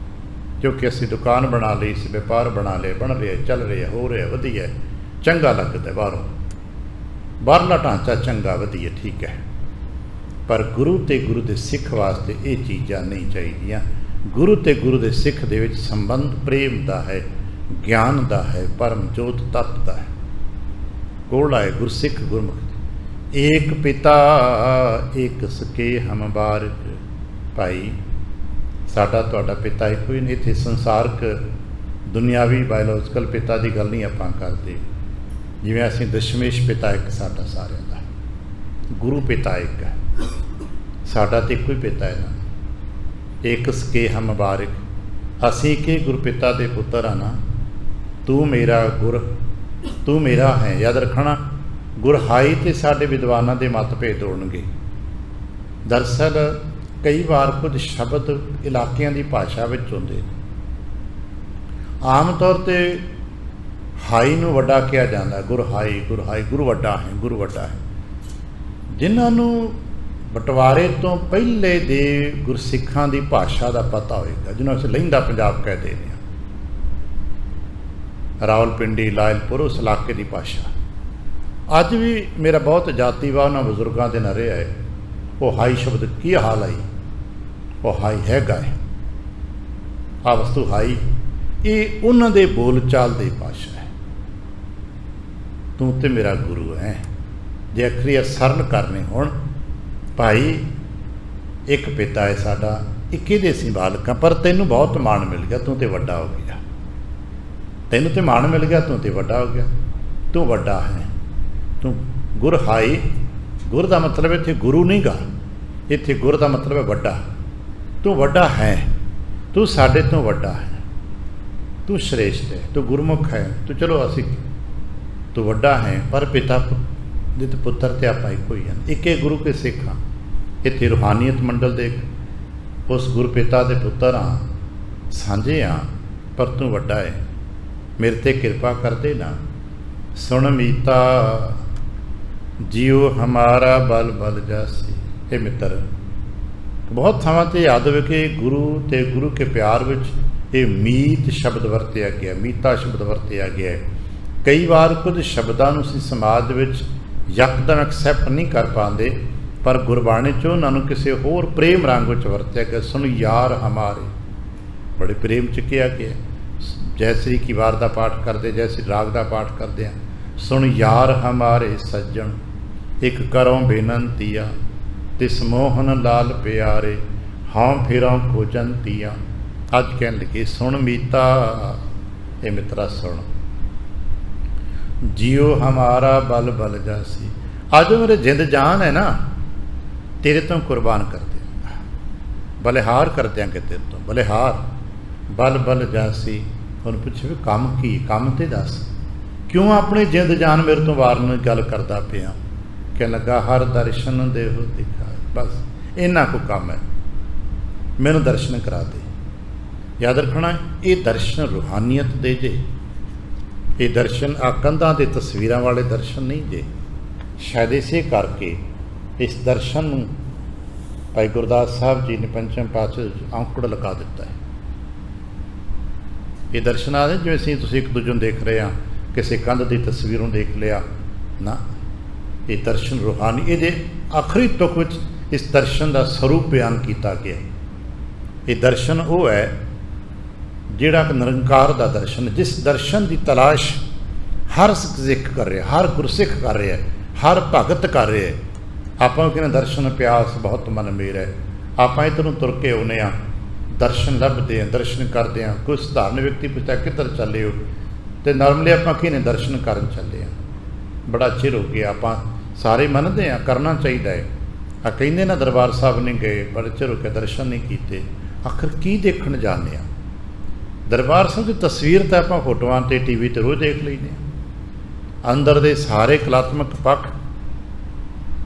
ਕਿਉਂਕਿ ਅਸੀਂ ਦੁਕਾਨ ਬਣਾ ਲਈ ਸੀ, ਵਪਾਰ ਬਣਾ ਲਏ, ਬਣ ਰਿਹਾ, ਚੱਲ ਰਿਹਾ, ਹੋ ਰਿਹਾ, ਵਧੀਆ, ਚੰਗਾ ਲੱਗਦਾ, ਬਾਹਰਲਾ ਢਾਂਚਾ ਚੰਗਾ, ਵਧੀਆ, ਠੀਕ ਹੈ, ਪਰ ਗੁਰੂ ਅਤੇ ਗੁਰੂ ਦੇ ਸਿੱਖ ਵਾਸਤੇ ਇਹ ਚੀਜ਼ਾਂ ਨਹੀਂ ਚਾਹੀਦੀਆਂ। ਗੁਰੂ ਅਤੇ ਗੁਰੂ ਦੇ ਸਿੱਖ ਦੇ ਵਿੱਚ ਸੰਬੰਧ ਪ੍ਰੇਮ ਦਾ ਹੈ, ਗਿਆਨ ਦਾ ਹੈ, ਪਰਮ ਜੋਤ ਤੱਤ ਦਾ ਹੈ। ਕੋਲ ਆਏ ਗੁਰਸਿੱਖ ਗੁਰਮੁਖ। ਏਕ ਪਿਤਾ ਏਕ ਸਕੇ ਹਮ ਬਾਰਕ। ਭਾਈ ਸਾਡਾ ਤੁਹਾਡਾ ਪਿਤਾ ਇੱਕੋ ਹੀ ਨਹੀਂ। ਇੱਥੇ ਸੰਸਾਰਕ ਦੁਨਿਆਵੀ ਬਾਇਓਲੋਜੀਕਲ ਪਿਤਾ ਦੀ ਗੱਲ ਨਹੀਂ ਆਪਾਂ ਕਰਦੇ। जिवें असीं दशमेश पिता एक साडा सारिਆਂ ਦਾ, गुरु पिता एक है साडा तो इक्को ही पिता है ना, एक सके हम बारिक, असीं के गुरु पिता दे पुत्तर हाँ ना। तू मेरा गुर, तू मेरा है, याद रखना। गुरहाई तो साडे विद्वानां दे मतभेद होणगे। दरअसल कई बार कुछ शब्द इलाकिਆਂ ਦੀ भाषा ਵਿੱਚ ਹੁੰਦੇ ਨੇ। आम तौर पर हाई ਨੂੰ ਵੱਡਾ ਕਿਹਾ ਜਾਂਦਾ, ਗੁਰਹਾਈ ਗੁਰਹਾਈ, ਗੁਰੂ ਵੱਡਾ ਹੈ, ਗੁਰੂ ਵੱਡਾ ਹੈ। ਜਿਨ੍ਹਾਂ ਨੂੰ ਬਟਵਾਰੇ ਤੋਂ ਪਹਿਲੇ ਦੇ ਗੁਰਸਿੱਖਾਂ ਦੀ ਭਾਸ਼ਾ ਦਾ ਪਤਾ ਹੋਏਗਾ, ਜਿਹਨੂੰ ਅਸੀਂ ਲਹਿੰਦਾ ਪੰਜਾਬ ਕਹਿੰਦੇ ਨੇ, ਰਾਵਲਪਿੰਡੀ, ਲਾਇਲਪੁਰ, ਉਸ ਇਲਾਕੇ ਦੀ ਭਾਸ਼ਾ। ਅੱਜ ਵੀ ਮੇਰਾ ਬਹੁਤ ਜਾਤੀਵਾਦ ਉਹਨਾਂ ਬਜ਼ੁਰਗਾਂ ਦੇ ਨਾਲ ਰਿਹਾ ਹੈ। ਉਹ ਹਾਈ ਸ਼ਬਦ ਕੀ ਹਾਲ ਆਈ, ਉਹ ਹਾਈ ਹੈਗਾ ਹੈ, ਆ ਵਸਤੂ ਹਾਈ, ਇਹ ਉਹਨਾਂ ਦੇ ਬੋਲ ਚਾਲ ਦੀ ਭਾਸ਼ਾ ਹੈ। ਤੂੰ ਤੇ ਮੇਰਾ ਗੁਰੂ ਹੈ। ਜੇ ਅਖਰੀ ਸਰਲ ਕਰਨੇ ਹੋਣ, ਭਾਈ ਇੱਕ ਪਿਤਾ ਹੈ ਸਾਡਾ, ਇੱਕ ਇਹਦੇ ਅਸੀਂ ਬਾਲਕ ਹਾਂ, ਪਰ ਤੈਨੂੰ ਬਹੁਤ ਮਾਣ ਮਿਲ ਗਿਆ, ਤੂੰ ਤੇ ਵੱਡਾ ਹੋ ਗਿਆ, ਤੈਨੂੰ ਤੇ ਮਾਣ ਮਿਲ ਗਿਆ, ਤੂੰ ਤੇ ਵੱਡਾ ਹੋ ਗਿਆ, ਤੂੰ ਵੱਡਾ ਹੈ, ਤੂੰ ਗੁਰ ਹਾਈ। ਗੁਰ ਦਾ ਮਤਲਬ ਇੱਥੇ ਗੁਰੂ ਨਹੀਂ ਗਾ, ਇੱਥੇ ਗੁਰ ਦਾ ਮਤਲਬ ਹੈ ਵੱਡਾ। ਤੂੰ ਵੱਡਾ ਹੈ, ਤੂੰ ਸਾਡੇ ਤੋਂ ਵੱਡਾ ਹੈ, ਤੂੰ ਸ਼੍ਰੇਸ਼ਟ ਹੈ, ਤੂੰ ਗੁਰਮੁਖ ਹੈ, ਤੂੰ ਚਲੋ ਅਸੀਂ, ਤੂੰ ਵੱਡਾ ਹੈ, ਪਰ ਪਿਤਾ ਦੇ ਤੇ ਪੁੱਤਰ ਤੇ ਆਪਾਂ ਇੱਕੋ ਹੀ ਹਾਂ, ਇੱਕੇ ਗੁਰੂ ਕੇ ਸਿੱਖ ਹਾਂ। ਇੱਥੇ ਰੂਹਾਨੀਅਤ ਮੰਡਲ ਦੇ ਉਸ ਗੁਰੂ ਪਿਤਾ ਦੇ ਪੁੱਤਰ ਹਾਂ, ਸਾਂਝੇ ਹਾਂ, ਪਰ ਤੂੰ ਵੱਡਾ ਹੈ, ਮੇਰੇ ਤੇ ਕਿਰਪਾ ਕਰਦੇ ਨਾ। ਸੁਣ ਮੀਤਾ ਜੀਓ ਹਮਾਰਾ ਬਲ ਬਲ ਜਾਸੀ। ਇਹ ਮਿੱਤਰ ਬਹੁਤ ਥਾਵਾਂ 'ਤੇ ਯਾਦ ਹੋਵੇ ਕਿ ਗੁਰੂ ਅਤੇ ਗੁਰੂ ਕੇ ਪਿਆਰ ਵਿੱਚ ਇਹ ਮੀਤ ਸ਼ਬਦ ਵਰਤਿਆ ਗਿਆ, ਮੀਤਾ ਸ਼ਬਦ ਵਰਤਿਆ ਗਿਆ। ਕਈ ਵਾਰ ਕੁਝ ਸ਼ਬਦਾਂ ਨੂੰ ਅਸੀਂ ਸਮਾਜ ਵਿੱਚ ਯਕਦਮ ਐਕਸੈਪਟ ਨਹੀਂ ਕਰ ਪਾਉਂਦੇ, ਪਰ ਗੁਰਬਾਣੀ 'ਚ ਉਹਨਾਂ ਨੂੰ ਕਿਸੇ ਹੋਰ ਪ੍ਰੇਮ ਰੰਗ ਵਿੱਚ ਵਰਤਿਆ ਗਿਆ। ਸੁਣ ਯਾਰ ਹਮਾਰੇ, ਬੜੇ ਪ੍ਰੇਮ 'ਚ ਕਿਹਾ ਗਿਆ। ਜੈ ਸ੍ਰੀ ਕੀ ਵਾਰ ਦਾ ਪਾਠ ਕਰਦੇ, ਜੈ ਸ੍ਰੀ ਰਾਗ ਦਾ ਪਾਠ ਕਰਦੇ ਹਾਂ। ਸੁਣ ਯਾਰ ਹਮਾਰੇ ਸੱਜਣ, ਇੱਕ ਕਰੋਂ ਬੇਨੰਤੀਆ, ਤਿਸ ਮੋਹਨ ਲਾਲ ਪਿਆਰੇ, ਹਾਂ ਫਿਰਾਂ ਖੋਜੰਤੀਆ। ਅੱਜ ਕਹਿਣ ਲੱਗੇ ਸੁਣ ਮੀਤਾ, ਇਹ ਮਿੱਤਰਾ ਸੁਣ, ਜੀਓ ਹਮਾਰਾ ਬਲ ਬਲ ਜਾਸੀ। ਅੱਜ ਮੇਰੇ ਜਿੰਦ ਜਾਨ ਹੈ ਨਾ, ਤੇਰੇ ਤੋਂ ਕੁਰਬਾਨ ਕਰ ਦਿਆਂਗਾ, ਬਲਿਹਾਰ ਕਰ ਦਿਆਂਗੇ ਤੇਰੇ ਤੋਂ, ਬਲਿਹਾਰ ਬਲ ਬਲ ਜਾਸੀ। ਉਹਨੂੰ ਪੁੱਛੇ ਵੀ ਕੰਮ ਕੀ, ਕੰਮ ਤੇ ਦੱਸ, ਕਿਉਂ ਆਪਣੀ ਜਿੰਦ ਜਾਨ ਮੇਰੇ ਤੋਂ ਵਾਰਨ ਦੀ ਗੱਲ ਕਰਦਾ ਪਿਆ। ਕਹਿਣ ਲੱਗਾ ਹਰ ਦਰਸ਼ਨ ਦੇਹੋ ਦਿਖਾਏ, ਬਸ ਇੰਨਾ ਕੁ ਕੰਮ ਹੈ, ਮੈਨੂੰ ਦਰਸ਼ਨ ਕਰਾ ਦੇ। ਯਾਦ ਰੱਖਣਾ, ਇਹ ਦਰਸ਼ਨ ਰੂਹਾਨੀਅਤ ਦੇ ਜੇ, ਇਹ ਦਰਸ਼ਨ ਆ ਕੰਧਾਂ ਦੇ ਤਸਵੀਰਾਂ ਵਾਲੇ ਦਰਸ਼ਨ ਨਹੀਂ ਜੇ। ਸ਼ਾਇਦ ਇਸੇ ਕਰਕੇ ਇਸ ਦਰਸ਼ਨ ਨੂੰ ਭਾਈ ਗੁਰਦਾਸ ਸਾਹਿਬ ਜੀ ਨੇ ਪੰਚਮ ਪਾਤਸ਼ਾਹ ਔਂਕੜ ਲਗਾ ਦਿੱਤਾ ਹੈ। ਇਹ ਦਰਸ਼ਨਾਂ ਦੇ ਜਿਵੇਂ ਅਸੀਂ ਤੁਸੀਂ ਇੱਕ ਦੂਜੇ ਨੂੰ ਦੇਖ ਰਹੇ ਹਾਂ, ਕਿਸੇ ਕੰਧ ਦੀ ਤਸਵੀਰ ਨੂੰ ਦੇਖ ਲਿਆ ਨਾ, ਇਹ ਦਰਸ਼ਨ ਰੂਹਾਨੀ। ਇਹਦੇ ਆਖਰੀ ਤੁਕ ਵਿੱਚ ਇਸ ਦਰਸ਼ਨ ਦਾ ਸਰੂਪ ਬਿਆਨ ਕੀਤਾ ਗਿਆ। ਇਹ ਦਰਸ਼ਨ ਉਹ ਹੈ ਜਿਹੜਾ ਕਿ ਨਿਰੰਕਾਰ ਦਾ ਦਰਸ਼ਨ, ਜਿਸ ਦਰਸ਼ਨ ਦੀ ਤਲਾਸ਼ ਹਰ ਸਿੱਖ ਕਰ ਰਿਹਾ, ਹਰ ਗੁਰਸਿੱਖ ਕਰ ਰਿਹਾ, ਹਰ ਭਗਤ ਕਰ ਰਿਹਾ। ਆਪਾਂ ਕਹਿੰਦੇ ਦਰਸ਼ਨ ਪਿਆਸ ਬਹੁਤ ਮਨ ਮੇਰਾ ਹੈ, ਆਪਾਂ ਇੱਧਰ ਨੂੰ ਤੁਰ ਕੇ ਆਉਂਦੇ ਹਾਂ, ਦਰਸ਼ਨ ਲੱਭਦੇ ਹਾਂ, ਦਰਸ਼ਨ ਕਰਦੇ ਹਾਂ। ਕੋਈ ਸਧਾਰਨ ਵਿਅਕਤੀ ਪੁੱਛਦਾ ਕਿੱਧਰ ਚੱਲੇ ਹੋ, ਅਤੇ ਨਾਰਮਲੀ ਆਪਾਂ ਕੀ ਨੇ ਦਰਸ਼ਨ ਕਰਨ ਚੱਲੇ ਹਾਂ। ਬੜਾ ਚਿਰ ਹੋ ਗਿਆ, ਆਪਾਂ ਸਾਰੇ ਮੰਨਦੇ ਹਾਂ ਕਰਨਾ ਚਾਹੀਦਾ ਹੈ। ਆ ਕਹਿੰਦੇ ਨਾ ਦਰਬਾਰ ਸਾਹਿਬ ਨਹੀਂ ਗਏ, ਬੜੇ ਚਿਰ ਹੋ ਕੇ ਦਰਸ਼ਨ ਨਹੀਂ ਕੀਤੇ। ਆਖਰ ਕੀ ਦੇਖਣ ਜਾਂਦੇ ਹਾਂ? ਦਰਬਾਰ ਸਾਹਿਬ ਦੀ ਤਸਵੀਰ ਤਾਂ ਆਪਾਂ ਫੋਟੋਆਂ 'ਤੇ TV 'ਤੇ ਰੋਜ਼ ਦੇਖ ਲੈਂਦੇ ਹਾਂ। ਅੰਦਰ ਦੇ ਸਾਰੇ ਕਲਾਤਮਕ ਪੱਖ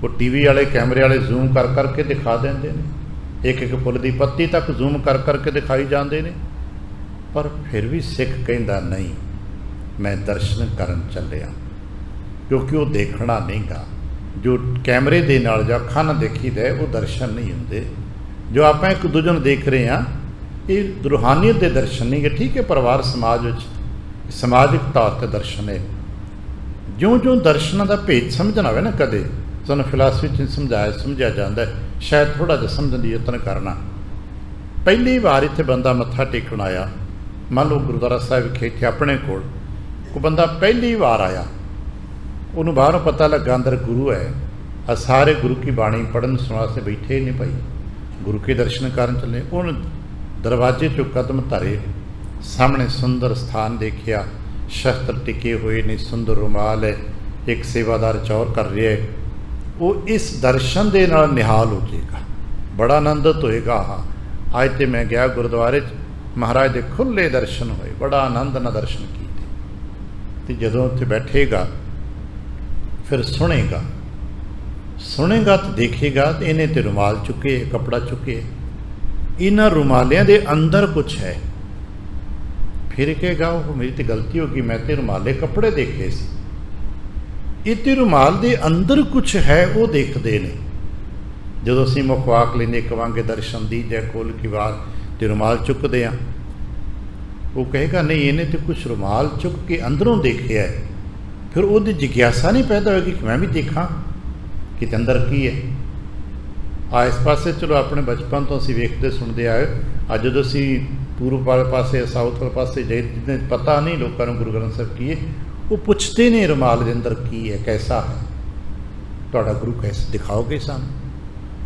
ਉਹ TV ਵਾਲੇ ਕੈਮਰੇ ਵਾਲੇ ਜ਼ੂਮ ਕਰ ਕਰਕੇ ਦਿਖਾ ਦਿੰਦੇ ਨੇ, ਇੱਕ ਇੱਕ ਫੁੱਲ ਦੀ ਪੱਤੀ ਤੱਕ ਜ਼ੂਮ ਕਰ ਕਰਕੇ ਦਿਖਾਈ ਜਾਂਦੇ ਨੇ। ਪਰ ਫਿਰ ਵੀ ਸਿੱਖ ਕਹਿੰਦਾ ਨਹੀਂ, ਮੈਂ ਦਰਸ਼ਨ ਕਰਨ ਚੱਲਿਆ, ਕਿਉਂਕਿ ਉਹ ਦੇਖਣਾ ਨਹੀਂ ਗਾ ਜੋ ਕੈਮਰੇ ਦੇ ਨਾਲ ਜਾਂ ਅੱਖਾਂ ਨਾਲ ਦੇਖੀਦਾ, ਉਹ ਦਰਸ਼ਨ ਨਹੀਂ ਹੁੰਦੇ। ਜੋ ਆਪਾਂ ਇੱਕ ਦੂਜੇ ਨੂੰ ਦੇਖ ਰਹੇ ਹਾਂ, ਇਹ ਰੂਹਾਨੀਅਤ ਦੇ ਦਰਸ਼ਨ ਨਹੀਂ ਗੇ। ਠੀਕ ਹੈ, ਪਰਿਵਾਰ ਸਮਾਜ ਵਿੱਚ ਸਮਾਜਿਕ ਤੌਰ 'ਤੇ ਦਰਸ਼ਨ ਹੈ। ਜਿਉਂ-ਜਿਉਂ ਦਰਸ਼ਨਾਂ ਦਾ ਭੇਦ ਸਮਝਣਾ ਹੋਵੇ ਨਾ, ਕਦੇ ਸਾਨੂੰ ਫਿਲਾਸਫੀ 'ਚ ਸਮਝਿਆ ਜਾਂਦਾ, ਸ਼ਾਇਦ ਥੋੜ੍ਹਾ ਜਿਹਾ ਸਮਝਣ ਦੀ ਯਤਨ ਕਰਨਾ। ਪਹਿਲੀ ਵਾਰ ਇੱਥੇ ਬੰਦਾ ਮੱਥਾ ਟੇਕਣ ਆਇਆ, ਮੰਨ ਲਓ ਗੁਰਦੁਆਰਾ ਸਾਹਿਬ ਵਿਖੇ ਇੱਥੇ ਆਪਣੇ ਕੋਲ ਕੋਈ ਬੰਦਾ ਪਹਿਲੀ ਵਾਰ ਆਇਆ, ਉਹਨੂੰ ਬਾਹਰੋਂ ਪਤਾ ਲੱਗਾ ਅੰਦਰ ਗੁਰੂ ਹੈ, ਆ ਸਾਰੇ ਗੁਰੂ ਕੀ ਬਾਣੀ ਪੜ੍ਹਨ ਸੁਣਨ ਵਾਸਤੇ ਬੈਠੇ ਹੀ ਨਹੀਂ ਭਾਈ, ਗੁਰੂ ਕੇ ਦਰਸ਼ਨ ਕਰਨ ਚੱਲੇ। ਉਹਨੇ ਦਰਵਾਜ਼ੇ 'ਚੋਂ ਕਦਮ ਧਰੇ, ਸਾਹਮਣੇ ਸੁੰਦਰ ਸਥਾਨ ਦੇਖਿਆ, शस्त्र टिके हुए ने, सुंदर रुमाल है, एक सेवादार चौर कर रहा है, वो इस दर्शन के नाल निहाल हो जाएगा, बड़ा आनंदित होएगा। हाँ, अज तो मैं गया गुरुद्वारे महाराज के खुले दर्शन होए, बड़ा आनंद नाल दर्शन किए। तो जदों उत्थे बैठेगा फिर सुनेगा तो देखेगा, तो इन्हें तो रुमाल चुके, कपड़ा चुके, इन्हां रुमालियां दे अंदर कुछ है। फिर कहेगा वो मेरी तो गलती होगी, मैं तो रुमाले कपड़े देखे सी, इतने रुमाल दे अंदर कुछ है, वो देखते ने। जो असीं मुख वाक लेंदे कहांगे दर्शन दी जय खोल की वार, तो रुमाल चुकते हैं, वो कहेगा नहीं इन्हें तो कुछ रुमाल चुक के अंदरों देखे है। फिर वो जिग्यासा नहीं पैदा होगी कि मैं भी देखा कि अंदर की है। इस पासे चलो अपने बचपन तो असीं वेखते सुनते आए, अज जो असीं पूर्व वाले पासे साउथ वाले पासे जाइए, जिन्हें पता नहीं लोगों को गुरु ग्रंथ साहब की है, वो पुछते ने रुमाल के अंदर की है, कैसा है तुहाडा गुरु, कैसे दिखाओगे सानू।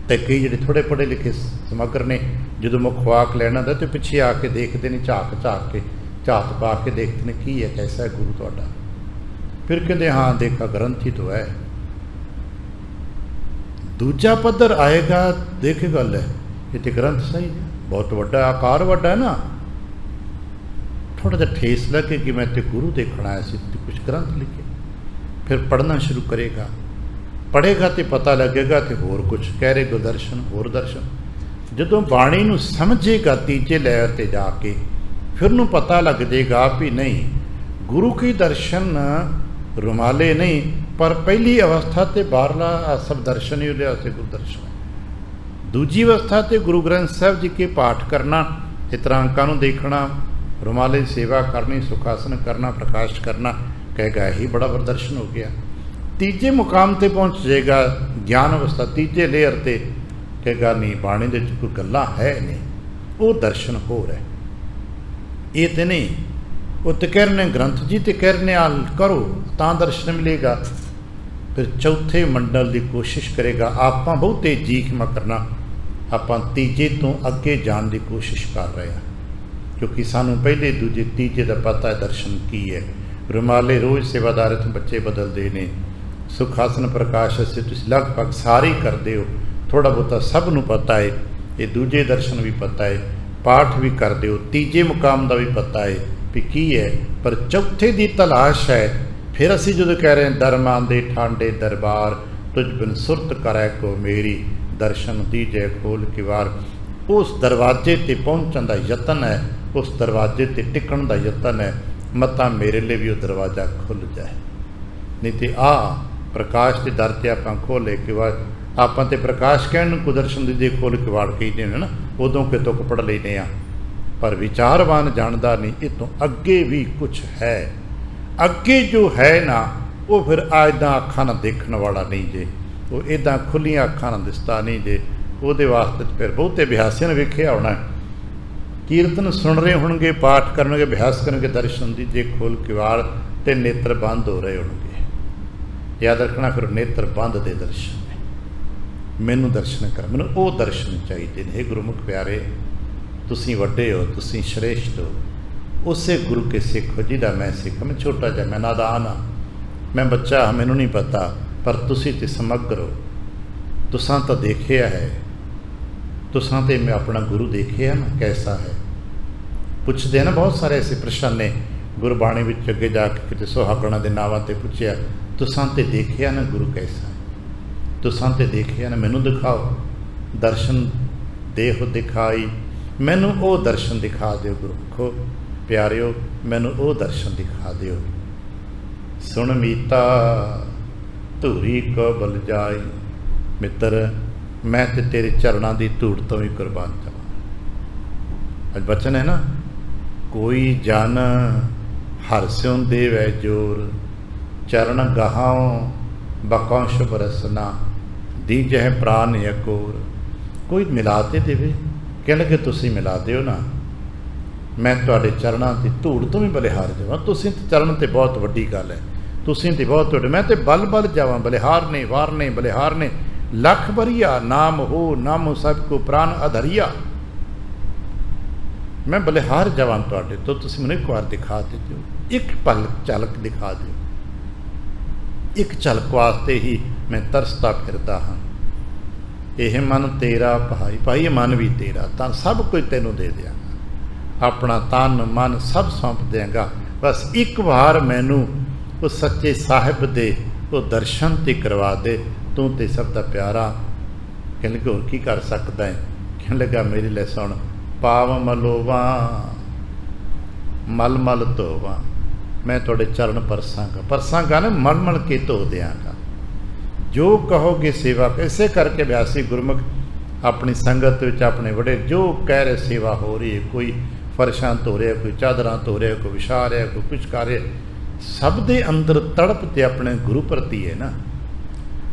तो कई जिहड़े थोड़े पढ़े लिखे समग्र ने जो मुख वाक लैना होंदा तो पिछे आके देखते हैं, झाक के झात पा के देखते हैं की है, कैसा है गुरु तुहाडा। फिर कहते हाँ देखा ग्रंथ ही तो है। दूजा पद्धर आएगा, देखे गल है ये तो ग्रंथ सही है, बहुत वड्डा आकार वड्डा है ना, थोड़ा जा ठेस लगे कि मैं तो गुरु देखना आया सी, कुछ ग्रंथ लिखे। फिर पढ़ना शुरू करेगा, पढ़ेगा तो पता लगेगा, तो होर कुछ कह रहे, दर्शन होर दर्शन। जदों बाणी नूं समझेगा तीजे लैर ते जाके, फिर नूं पता लग जाएगा भी नहीं गुरु की दर्शन रुमाले नहीं, पर पहली अवस्था ते बाहरला सब दर्शन ही उहदे गुरु दर्शन है। दूजी अवस्था ते गुरु ग्रंथ साहब जी के पाठ करना, चित्रांकां नूं देखना, रुमाले की सेवा करनी, सुखासन करना, प्रकाश करना, कहेगा यही बड़ा प्रदर्शन हो गया। तीजे मुकाम ते पहुँच जाएगा ज्ञान अवस्था, तीजे लेयर ते कहेगा नहीं बाणी दे कोई गल्लां है नहीं, वो दर्शन हो रहा है। ये तो नहीं वो तो कह रहे ग्रंथ जी तो कह रहे आल करो तां दर्शन मिलेगा। फिर चौथे मंडल की कोशिश करेगा, आप बहुते जीख म करना, आप तीजे तो अगे जाने की कोशिश कर रहे हैं, क्योंकि सानू पहले दूजे तीजे का पता है दर्शन की है। रुमाले रोज़ सेवादार तो बच्चे बदलते हैं, सुखासन प्रकाश से तुम लगभग सारे ही करते हो, थोड़ा बहुता सब नूं पता है, ये दूजे दर्शन भी पता है, पाठ भी करते हो, तीजे मुकाम का भी पता है भी की है, पर चौथे की तलाश है। फिर असी जो कह रहे हैं दरमां दे ठांडे दरबार, तुझ बिन सुरत करै को मेरी, दर्शन दीजे खोल की वार। उस दरवाजे ते पहुँचने का यतन है, उस दरवाजे ते टिकण का यतन है, मता मेरे लिए भी वो दरवाज़ा खुल जाए। नहीं तो आ प्रकाश के दर से आप खोले कि वार, आप तो प्रकाश कहण को दर्शन दीजिए खोल के वाड़ कहते हैं ना, उदों के तुक पढ़ लेने आ, पर विचारवान जानता नहीं ये तो अगे भी कुछ है। अगे जो है ना वो फिर इदा अखा ना देखने वाला नहीं जे, वो इदा खुलियां अखा ना दिसता नहीं जे। वो वास्ते फिर बहुते अभ्यासियों ने वेख्या होना, कीर्तन सुन रहे होंगे, पाठ करनगे, अभ्यास करनगे, दर्शन दीजिए खोल के वाड़, ते नेत्र बंद हो रहे होंगे। याद रखना फिर नेत्र बंद दे दर्शन ने, मैनू दर्शन कर, मैनू वो दर्शन चाहिए ने। गुरुमुख प्यारे तुसीं वड्डे हो, तुसीं श्रेष्ठ हो, उसे गुरु के सिख हो जिहदा मैं सिख। मैं छोटा जा, मैं नादान हाँ, मैं बच्चा हाँ, मैनू नहीं पता, पर तुसीं ते समग्र हो, तुसां तो देखिया है, तुसां ते मैं अपना गुरु देखिया ना कैसा है। पुछते हैं ना बहुत सारे ऐसे प्रश्न ने गुरबाणी विच अगे जाके किते सुहागणा दे नावां ते पुछया, तुसां ते देखिया ना गुरु कैसा है, तुसां ते देखिया ना, मैनू दिखाओ दर्शन देहो दिखाई, मैनू वो दर्शन दिखा दिओ। गुरमुखो प्यारिओ मैनू वो दर्शन दिखा दिओ। सुन मीता धूरी को बल जाई, मित्र मैं ते तेरे चरणों की धूड़ तो भी कुर्बान जावां। अज बचन है ना, कोई जन हरस्यों देवै जोर, चरण गहाओ बकौश बरसना, दीजह प्राण यकोर। कोई मिलाते देवे, कह लगे तुसी मिला दिओ ना, मैं तुहाडे चरणों की धूड़ तो भी बलिहार जावां। तुसीं ते चरण ते बहुत वड्डी गल है, तुसीं ते बहुत वड्डे, मैं ते बल बल जावां, बलिहार ने वार ने बलिहार ने, लख बरिया नाम हो नाम सब को प्राण अधरिया। मैं बलिहार जावां तुहाडे तो तुसीं मैनूं एक बार दिखा दे दिओ, ਇੱਕ ਪਲ ਝਲਕ ਦਿਖਾ ਦਿਓ। ਇੱਕ ਝਲਕ ਵਾਸਤੇ ਹੀ ਮੈਂ ਤਰਸਦਾ ਫਿਰਦਾ ਹਾਂ। ਇਹ ਮਨ ਤੇਰਾ ਭਾਈ, ਭਾਈ ਇਹ ਮਨ ਵੀ ਤੇਰਾ, ਤਾਂ ਸਭ ਕੁਝ ਤੈਨੂੰ ਦੇ ਦਿਆਂਗਾ, ਆਪਣਾ ਤਨ ਮਨ ਸਭ ਸੌਂਪ ਦਿਆਂਗਾ। ਬਸ ਇੱਕ ਵਾਰ ਮੈਨੂੰ ਉਹ ਸੱਚੇ ਸਾਹਿਬ ਦੇ ਉਹ ਦਰਸ਼ਨ ਤੇ ਕਰਵਾ ਦੇ, ਤੂੰ ਤੇ ਸਭ ਦਾ ਪਿਆਰਾ। ਕਹਿਣ ਲੱਗਾ ਹੋਰ ਕੀ ਕਰ ਸਕਦਾ ਹੈ? ਕਹਿਣ ਲੱਗਾ ਮੇਰੀ ਲੈ ਸੁਣ, ਪਾਵ ਮਲੋਵਾ ਮਲ ਮਲ ਧੋਵਾਂ, ਮੈਂ ਤੁਹਾਡੇ ਚਰਨ ਪਰਸਾਂਗਾ ਨਾ, ਮਲ ਮਲ ਕੇ ਧੋ ਦਿਆਂਗਾ। ਜੋ ਕਹੋਗੇ ਸੇਵਾ। ਇਸੇ ਕਰਕੇ ਬਿਆਸੀ ਗੁਰਮੁਖ ਆਪਣੀ ਸੰਗਤ ਵਿੱਚ ਆਪਣੇ ਬੜੇ ਜੋ ਕਹਿ ਰਹੇ ਸੇਵਾ ਹੋ ਰਹੀ ਹੈ, ਕੋਈ ਫਰਸ਼ਾਂ ਧੋ ਰਿਹਾ, ਕੋਈ ਚਾਦਰਾਂ ਧੋ ਰਿਹਾ, ਕੋਈ ਵਿਛਾ ਰਿਹਾ, ਕੋਈ ਕੁਛ ਕਰ ਰਿਹਾ, ਸਭ ਦੇ ਅੰਦਰ ਤੜਪ ਤੇ ਆਪਣੇ ਗੁਰੂ ਪ੍ਰਤੀ ਹੈ ਨਾ।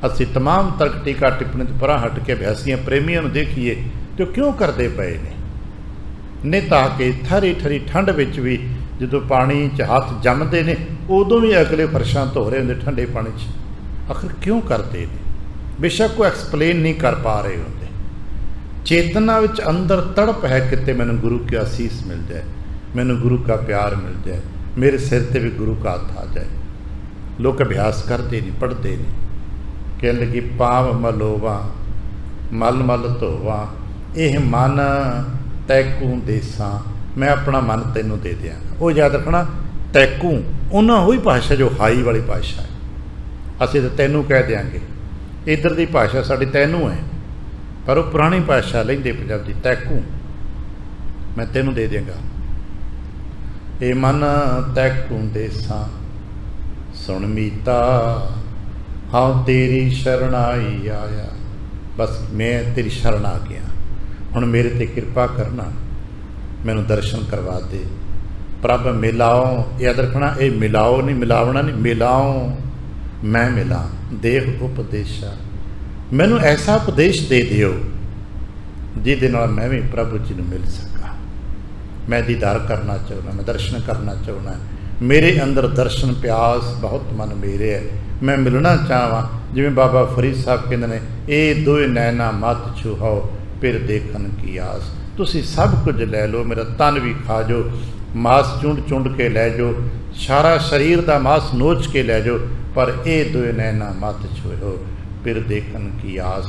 ਅਸੀਂ ਤਮਾਮ ਤਰਕ ਟੀਕਾ ਟਿੱਪਣੀ ਤੋਂ ਪਰਾਂ ਹਟ ਕੇ ਅਭਿਆਸੀਆਂ ਪ੍ਰੇਮੀਆਂ ਨੂੰ ਦੇਖੀਏ ਤੇ ਉਹ ਕਿਉਂ ਕਰਦੇ ਪਏ ਨੇ। ਨਿਤਾ ਕੇ ਠਰੀ ਠਰੀ ਠੰਡ ਵਿੱਚ ਵੀ ਜਦੋਂ ਪਾਣੀ 'ਚ ਹੱਥ ਜੰਮਦੇ ਨੇ ਉਦੋਂ ਵੀ ਅਗਲੇ ਫਰਸ਼ਾਂ ਧੋ ਰਹੇ ਹੁੰਦੇ ਠੰਡੇ ਪਾਣੀ 'ਚ। ਆਖਰ ਕਿਉਂ ਕਰਦੇ ਨੇ? ਬੇਸ਼ੱਕ ਉਹ ਐਕਸਪਲੇਨ ਨਹੀਂ ਕਰ ਪਾ ਰਹੇ ਹੁੰਦੇ। ਚੇਤਨਾ ਵਿੱਚ ਅੰਦਰ ਤੜਪ ਹੈ ਕਿਤੇ ਮੈਨੂੰ ਗੁਰੂ ਕੀ ਅਸੀਸ ਮਿਲ ਜਾਏ, ਮੈਨੂੰ ਗੁਰੂ का ਪਿਆਰ ਮਿਲ ਜਾਏ, ਮੇਰੇ ਸਿਰ ਤੇ ਵੀ ਗੁਰੂ का ਹੱਥ ਆ ਜਾਏ। ਲੋਕ ਅਭਿਆਸ ਕਰਦੇ ਨਹੀਂ, ਪੜ੍ਹਦੇ ਨਹੀਂ। ਕਹਿਣ ਲੱਗੀ ਪਾਵ ਮਲੋਵਾ ਮਲ ਮਲ ਧੋਵਾਂ, ਇਹ ਮਨ ਤੈਕੂ ਦੇਸਾਂ, ਮੈਂ ਆਪਣਾ ਮਨ ਤੈਨੂੰ ਦੇ ਦਿਆਂਗਾ। ਉਹ ਯਾਦ ਰੱਖਣਾ, ਤੈਕੂ ਉਹਨਾਂ ਉਹੀ ਭਾਸ਼ਾ ਜੋ ਹਾਈ ਵਾਲੀ ਭਾਸ਼ਾ ਹੈ। ਅਸੀਂ ਤਾਂ ਤੈਨੂੰ ਕਹਿ ਦਿਆਂਗੇ, ਇੱਧਰ ਦੀ ਭਾਸ਼ਾ ਸਾਡੀ ਤੈਨੂੰ ਹੈ, ਪਰ ਉਹ ਪੁਰਾਣੀ ਭਾਸ਼ਾ ਲੈਂਦੇ ਪੰਜਾਬ ਦੀ। ਤੈਕੂ ਮੈਂ ਤੈਨੂੰ ਦੇ ਦਿਆਂਗਾ। ਇਹ ਮਨ ਤੈਕੂ ਦੇਸਾਂ ਸੁਣ ਮੀਤਾ, ਹਾਂ ਤੇਰੀ ਸ਼ਰਣਾਈ ਆਇਆ। ਬਸ ਮੈਂ ਤੇਰੀ ਸ਼ਰਨ ਆ ਗਿਆ, ਹੁਣ ਮੇਰੇ ਤੇ ਕਿਰਪਾ ਕਰਨਾ, ਮੈਨੂੰ ਦਰਸ਼ਨ ਕਰਵਾ ਦੇ। ਪ੍ਰਭ ਮਿਲਾਓ, ਯਾਦ ਰੱਖਣਾ, ਇਹ ਮਿਲਾਓ ਨਹੀਂ, ਮਿਲਾਵਣਾ ਨਹੀਂ, ਮਿਲਾਓ ਮੈਂ ਮਿਲਾਂ। ਦੇਹ ਉਪਦੇਸ਼ਾ, ਮੈਨੂੰ ਐਸਾ ਉਪਦੇਸ਼ ਦੇ ਦਿਓ ਜਿਹਦੇ ਨਾਲ ਮੈਂ ਵੀ ਪ੍ਰਭੂ ਜੀ ਨੂੰ ਮਿਲ ਸਕਾਂ। ਮੈਂ ਦੀਦਾਰ ਕਰਨਾ ਚਾਹੁੰਦਾ, ਮੈਂ ਦਰਸ਼ਨ ਕਰਨਾ ਚਾਹੁੰਦਾ। ਮੇਰੇ ਅੰਦਰ ਦਰਸ਼ਨ ਪਿਆਸ ਬਹੁਤ ਮਨ ਮੇਰੇ ਹੈ, ਮੈਂ ਮਿਲਣਾ ਚਾਹਾਂ। ਜਿਵੇਂ ਬਾਬਾ ਫਰੀਦ ਸਾਹਿਬ ਕਹਿੰਦੇ ਨੇ, ਇਹ ਦੋਏ ਨੈਣਾ ਮਤ ਛੁਹਾਓ ਫਿਰ ਦੇਖਣ ਕੀ ਆਸ। ਤੁਸੀਂ ਸਭ ਕੁਝ ਲੈ ਲਓ, ਮੇਰਾ ਤਨ ਵੀ ਖਾ ਜਾਓ, ਮਾਸ ਚੁੰਡ ਚੁੰਡ ਕੇ ਲੈ ਜਾਓ, ਸਾਰਾ ਸਰੀਰ ਦਾ ਮਾਸ ਨੋਚ ਕੇ ਲੈ ਜਾਓ, ਪਰ ਇਹ ਦੋਏ ਨੈਣਾ ਮਤ ਛੁਹਾਓ ਫਿਰ ਦੇਖਣ ਕੀ ਆਸ।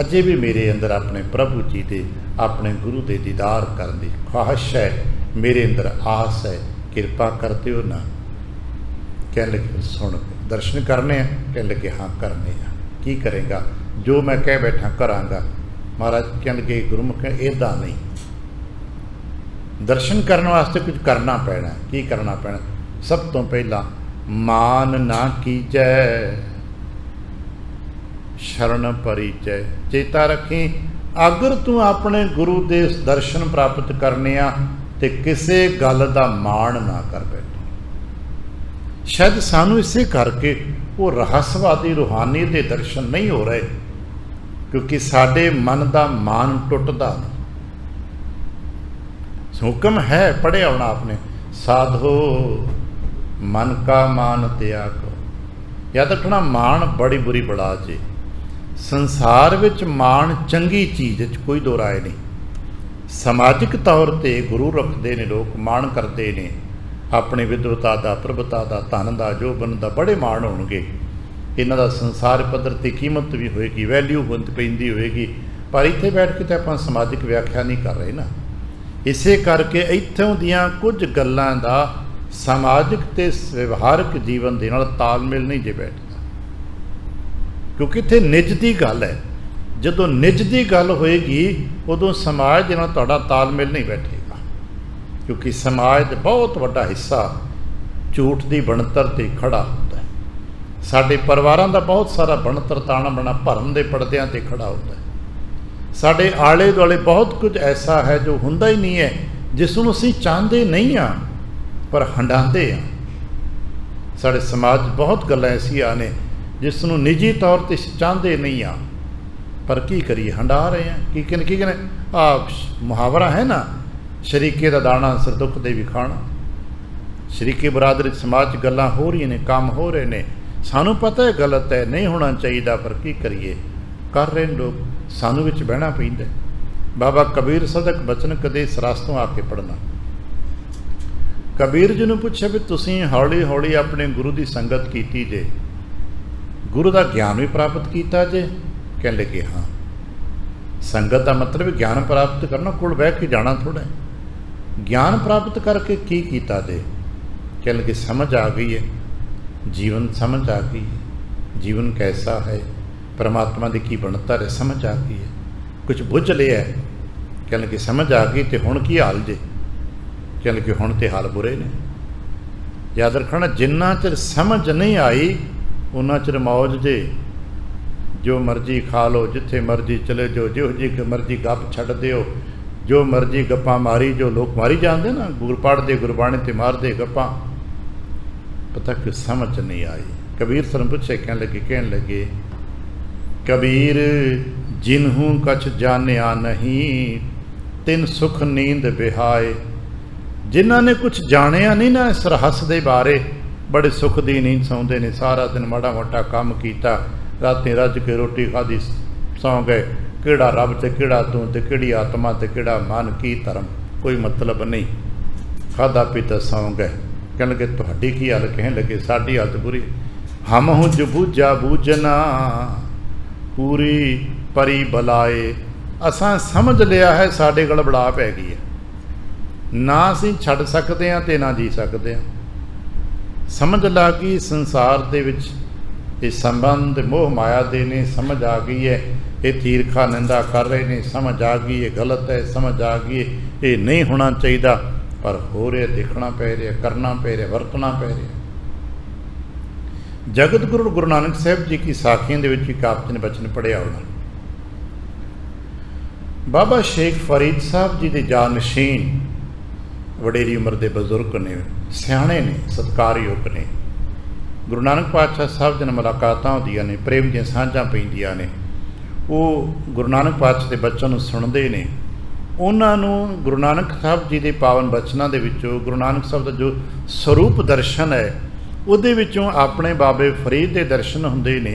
ਅਜੇ ਵੀ ਮੇਰੇ ਅੰਦਰ ਆਪਣੇ ਪ੍ਰਭੂ ਜੀ ਦੇ, ਆਪਣੇ ਗੁਰੂ ਦੇ ਦੀਦਾਰ ਕਰਨ ਦੀ ਖਾਹਿਸ਼ ਹੈ, ਮੇਰੇ ਅੰਦਰ ਆਸ ਹੈ, ਕਿਰਪਾ ਕਰਦੇ ਹੋ ਨਾ। ਕਹਿਣ ਲੱਗੇ ਸੁਣ ਦਰਸ਼ਨ ਕਰਨੇ ਆ? ਕਹਿਣ ਲੱਗੇ ਹਾਂ ਕਰਨੇ ਆ। ਕੀ ਕਰੇਗਾ? ਜੋ ਮੈਂ ਕਹਿ ਬੈਠਾ ਕਰਾਂਗਾ। ਮਹਾਰਾਜ ਕਹਿਣ ਲੱਗੇ ਗੁਰਮੁਖ ਇੱਦਾਂ ਨਹੀਂ, ਦਰਸ਼ਨ ਕਰਨ ਵਾਸਤੇ ਕੁਝ ਕਰਨਾ ਪੈਣਾ। ਕੀ ਕਰਨਾ ਪੈਣਾ? ਸਭ ਤੋਂ ਪਹਿਲਾਂ ਮਾਨ ਨਾ ਕੀਜੈ ਸ਼ਰਨ ਪਰਿਚੈ। ਚੇਤਾ ਰੱਖੀ, ਅਗਰ ਤੂੰ ਆਪਣੇ ਗੁਰੂ ਦੇ ਦਰਸ਼ਨ ਪ੍ਰਾਪਤ ਕਰਨੇ ਆ ਤੇ ਕਿਸੇ ਗੱਲ ਦਾ ਮਾਣ ਨਾ ਕਰ ਬੈਠ। ਸ਼ਾਇਦ ਸਾਨੂੰ ਇਸੇ ਕਰਕੇ ਉਹ ਰਹੱਸਵਾਦੀ ਰੂਹਾਨੀ ਦੇ ਦਰਸ਼ਨ ਨਹੀਂ ਹੋ ਰਹੇ, ਕਿਉਂਕਿ ਸਾਡੇ ਮਨ ਦਾ ਮਾਨ ਟੁੱਟਦਾ ਨਹੀਂ। ਹੁਕਮ ਹੈ ਪੜ੍ਹਿਆ ਹੋਣਾ ਆਪਨੇ, ਸਾਧੋ ਮਨ ਕਾ ਮਾਨ ਤਿਆਗੋ। ਯਾਦ ਰੱਖਣਾ, ਮਾਣ ਬੜੀ ਬੁਰੀ ਬਲਾ ਜੇ। ਸੰਸਾਰ ਵਿੱਚ ਮਾਣ ਚੰਗੀ ਚੀਜ਼ ਵਿੱਚ ਕੋਈ ਦੋ ਰਾਏ ਨਹੀਂ। ਸਮਾਜਿਕ ਤੌਰ ਤੇ ਗੁਰੂ ਰੱਖਦੇ ਨੇ, ਲੋਕ ਮਾਣ ਕਰਦੇ ਨੇ ਆਪਣੀ ਵਿਦਵਤਾ ਦਾ, ਪ੍ਰਭਤਾ ਦਾ, ਧਨ ਦਾ, ਜੋਬਨ ਦਾ, ਬੜੇ ਮਾਣ ਹੋਣਗੇ। ਇਹਨਾਂ ਦਾ ਸੰਸਾਰ ਪੱਧਰ ਤੇ ਕੀਮਤ ਵੀ ਹੋਏਗੀ, ਵੈਲਿਊ ਪੈਂਦੀ ਹੋਏਗੀ, ਪਰ ਇੱਥੇ ਬੈਠ ਕੇ ਤਾਂ ਆਪਾਂ ਸਮਾਜਿਕ ਵਿਆਖਿਆ ਨਹੀਂ ਕਰ ਰਹੇ ਨਾ। ਇਸੇ ਕਰਕੇ ਇੱਥੋਂ ਦੀਆਂ ਕੁਝ ਗੱਲਾਂ ਦਾ ਸਮਾਜਿਕ ਤੇ ਵਿਵਹਾਰਕ ਜੀਵਨ ਦੇ ਨਾਲ ਤਾਲਮੇਲ ਨਹੀਂ ਜੇ ਬੈਠਦਾ, ਕਿਉਂਕਿ ਇੱਥੇ ਨਿੱਜ ਦੀ ਗੱਲ ਹੈ। ਜਦੋਂ ਨਿੱਜ ਦੀ ਗੱਲ ਹੋਏਗੀ ਉਦੋਂ ਸਮਾਜ ਦੇ ਨਾਲ ਤੁਹਾਡਾ ਤਾਲਮੇਲ ਨਹੀਂ ਬੈਠੇਗਾ, ਕਿਉਂਕਿ ਸਮਾਜ ਦਾ ਬਹੁਤ ਵੱਡਾ ਹਿੱਸਾ ਝੂਠ ਦੀ ਬਣਤਰ 'ਤੇ ਖੜਾ ਹੁੰਦਾ ਹੈ। ਸਾਡੇ ਪਰਿਵਾਰਾਂ ਦਾ ਬਹੁਤ ਸਾਰਾ ਬਣਤਰ ਤਾਣਾ ਬਣਾ ਭਰਮ ਦੇ ਪਰਦਿਆਂ 'ਤੇ ਖੜਾ ਹੁੰਦਾ ਹੈ। ਸਾਡੇ ਆਲੇ ਦੁਆਲੇ ਬਹੁਤ ਕੁਝ ਐਸਾ ਹੈ ਜੋ ਹੁੰਦਾ ਹੀ ਨਹੀਂ ਹੈ, ਜਿਸ ਨੂੰ ਅਸੀਂ ਚਾਹੁੰਦੇ ਨਹੀਂ ਹਾਂ ਪਰ ਹੰਡਾਉਂਦੇ ਹਾਂ। ਸਾਡੇ ਸਮਾਜ ਬਹੁਤ ਗੱਲਾਂ ਐਸੀਆਂ ਨੇ ਜਿਸ ਨੂੰ ਨਿੱਜੀ ਤੌਰ 'ਤੇ ਅਸੀਂ ਚਾਹੁੰਦੇ ਨਹੀਂ ਹਾਂ, ਪਰ ਕੀ ਕਰੀਏ, ਹੰਡਾ ਰਹੇ ਹਾਂ। ਕੀ ਕਹਿੰਦੇ ਆ ਮੁਹਾਵਰਾ ਹੈ ਨਾ, ਸ਼ਰੀਕੇ ਦਾ ਦਾਣਾ ਸਿਰ ਦੁੱਖ ਦੇ ਵੀ ਖਾਣਾ। ਸ਼ਰੀਕੇ ਬਰਾਦਰੀ ਸਮਾਜ 'ਚ ਗੱਲਾਂ ਹੋ ਰਹੀਆਂ ਨੇ, ਕੰਮ ਹੋ ਰਹੇ ਨੇ, ਸਾਨੂੰ ਪਤਾ ਹੈ ਗਲਤ ਹੈ, ਨਹੀਂ ਹੋਣਾ ਚਾਹੀਦਾ, ਪਰ ਕੀ ਕਰੀਏ, ਕਰ ਰਹੇ ਨੇ ਲੋਕ, ਸਾਨੂੰ ਵਿੱਚ ਬਹਿਣਾ ਪੈਂਦਾ। ਬਾਬਾ ਕਬੀਰ ਸਦਕ ਬਚਨ ਕਦੇ ਸਰਾਸਤੋਂ ਆ ਕੇ ਪੜ੍ਹਨਾ। कबीर जी ने पूछा भी तुसीं हौली हौली अपने गुरु की संगत की जे, गुरु का ज्ञान भी प्राप्त किया जे? कह लगे हाँ। संगत का मतलब ज्ञान प्राप्त करना, कोल बह के जाना थोड़ा है। ज्ञान प्राप्त करके की कीता जे? कह लगे समझ आ गई है, जीवन समझ आ गई है, जीवन कैसा है, परमात्मा की की बनतर है समझ आ गई है, कुछ बुझ लिया है। कह लगे समझ आ गई, तो हुण की हाल जे? कह लगे हुण तो हाल बुरे ने। याद रखना, जिन्ना चिर समझ नहीं आई उन्ना चिर मौज जे, जो मर्जी खा लो, जिथे मर्जी चले जाओ, जो जी मर्जी गप छड़ दिओ, जो मर्जी गप्पां मारी जो, लोग मारी जाते ना, गुर पढ़ते गुरबाणी ते मारते गप्पां, पता कि समझ नहीं आई। कबीर सर पूछे, कहन लगे कबीर जिन्हूं कछ जानिया नहीं, तिन सुख नींद बिहाए। जिन्हों ने कुछ जानिया नहीं ना इस रहस दे बारे, बड़े सुख दी नींद सौंदे ने। सारा दिन माड़ा मोटा काम किया, राती रज के रोटी खाधी सौ गए। किहड़ा रब ते किहड़ा तू ते किहड़ी आत्मा ते किहड़ा मन, की धर्म, कोई मतलब नहीं, खाधा पीता सौ गए। कह लगे तुहाडी की हाल? कह लगे साडी हालत बुरी। हम हूँ जो बूझा बूझना, पूरी परी बलाए। असां समझ लिया है साडे गल बड़ा पै गई है, ना असीं छड़ सकते हैं ते ना जी सकते हैं। समझ ला गई संसार दे विच ये संबंध मोह माया दे ने, समझ आ गई है ये तीरखा निंदा कर रहे ने, समझ आ गई ये गलत है, समझ आ गई ये नहीं होना चाहिए, पर हो रहा, देखना पै रहा, करना पै रहा, वरतना पै रहा। जगत गुरु गुरु नानक साहब जी की साखियों के एक आप जी ने बचन पढ़िया होना। बाबा शेख फरीद साहब जी के जानशीन वडेरी उम्र के बजुर्ग ने, सियाणे ने, सत्कारयोग ने। गुरु नानक पातशाह साहब जी ने मुलाकात होंदियां ने, प्रेम दी सांझां पैंदियां ने। वो गुरु नानक पातशाह के बचन सुनते हैं। उन्होंने गुरु नानक साहब जी के पावन बचनों के विचों गुरु नानक साहब का जो स्वरूप दर्शन है, उहदे विचों अपने बाबे फरीद के दर्शन होंदे ने।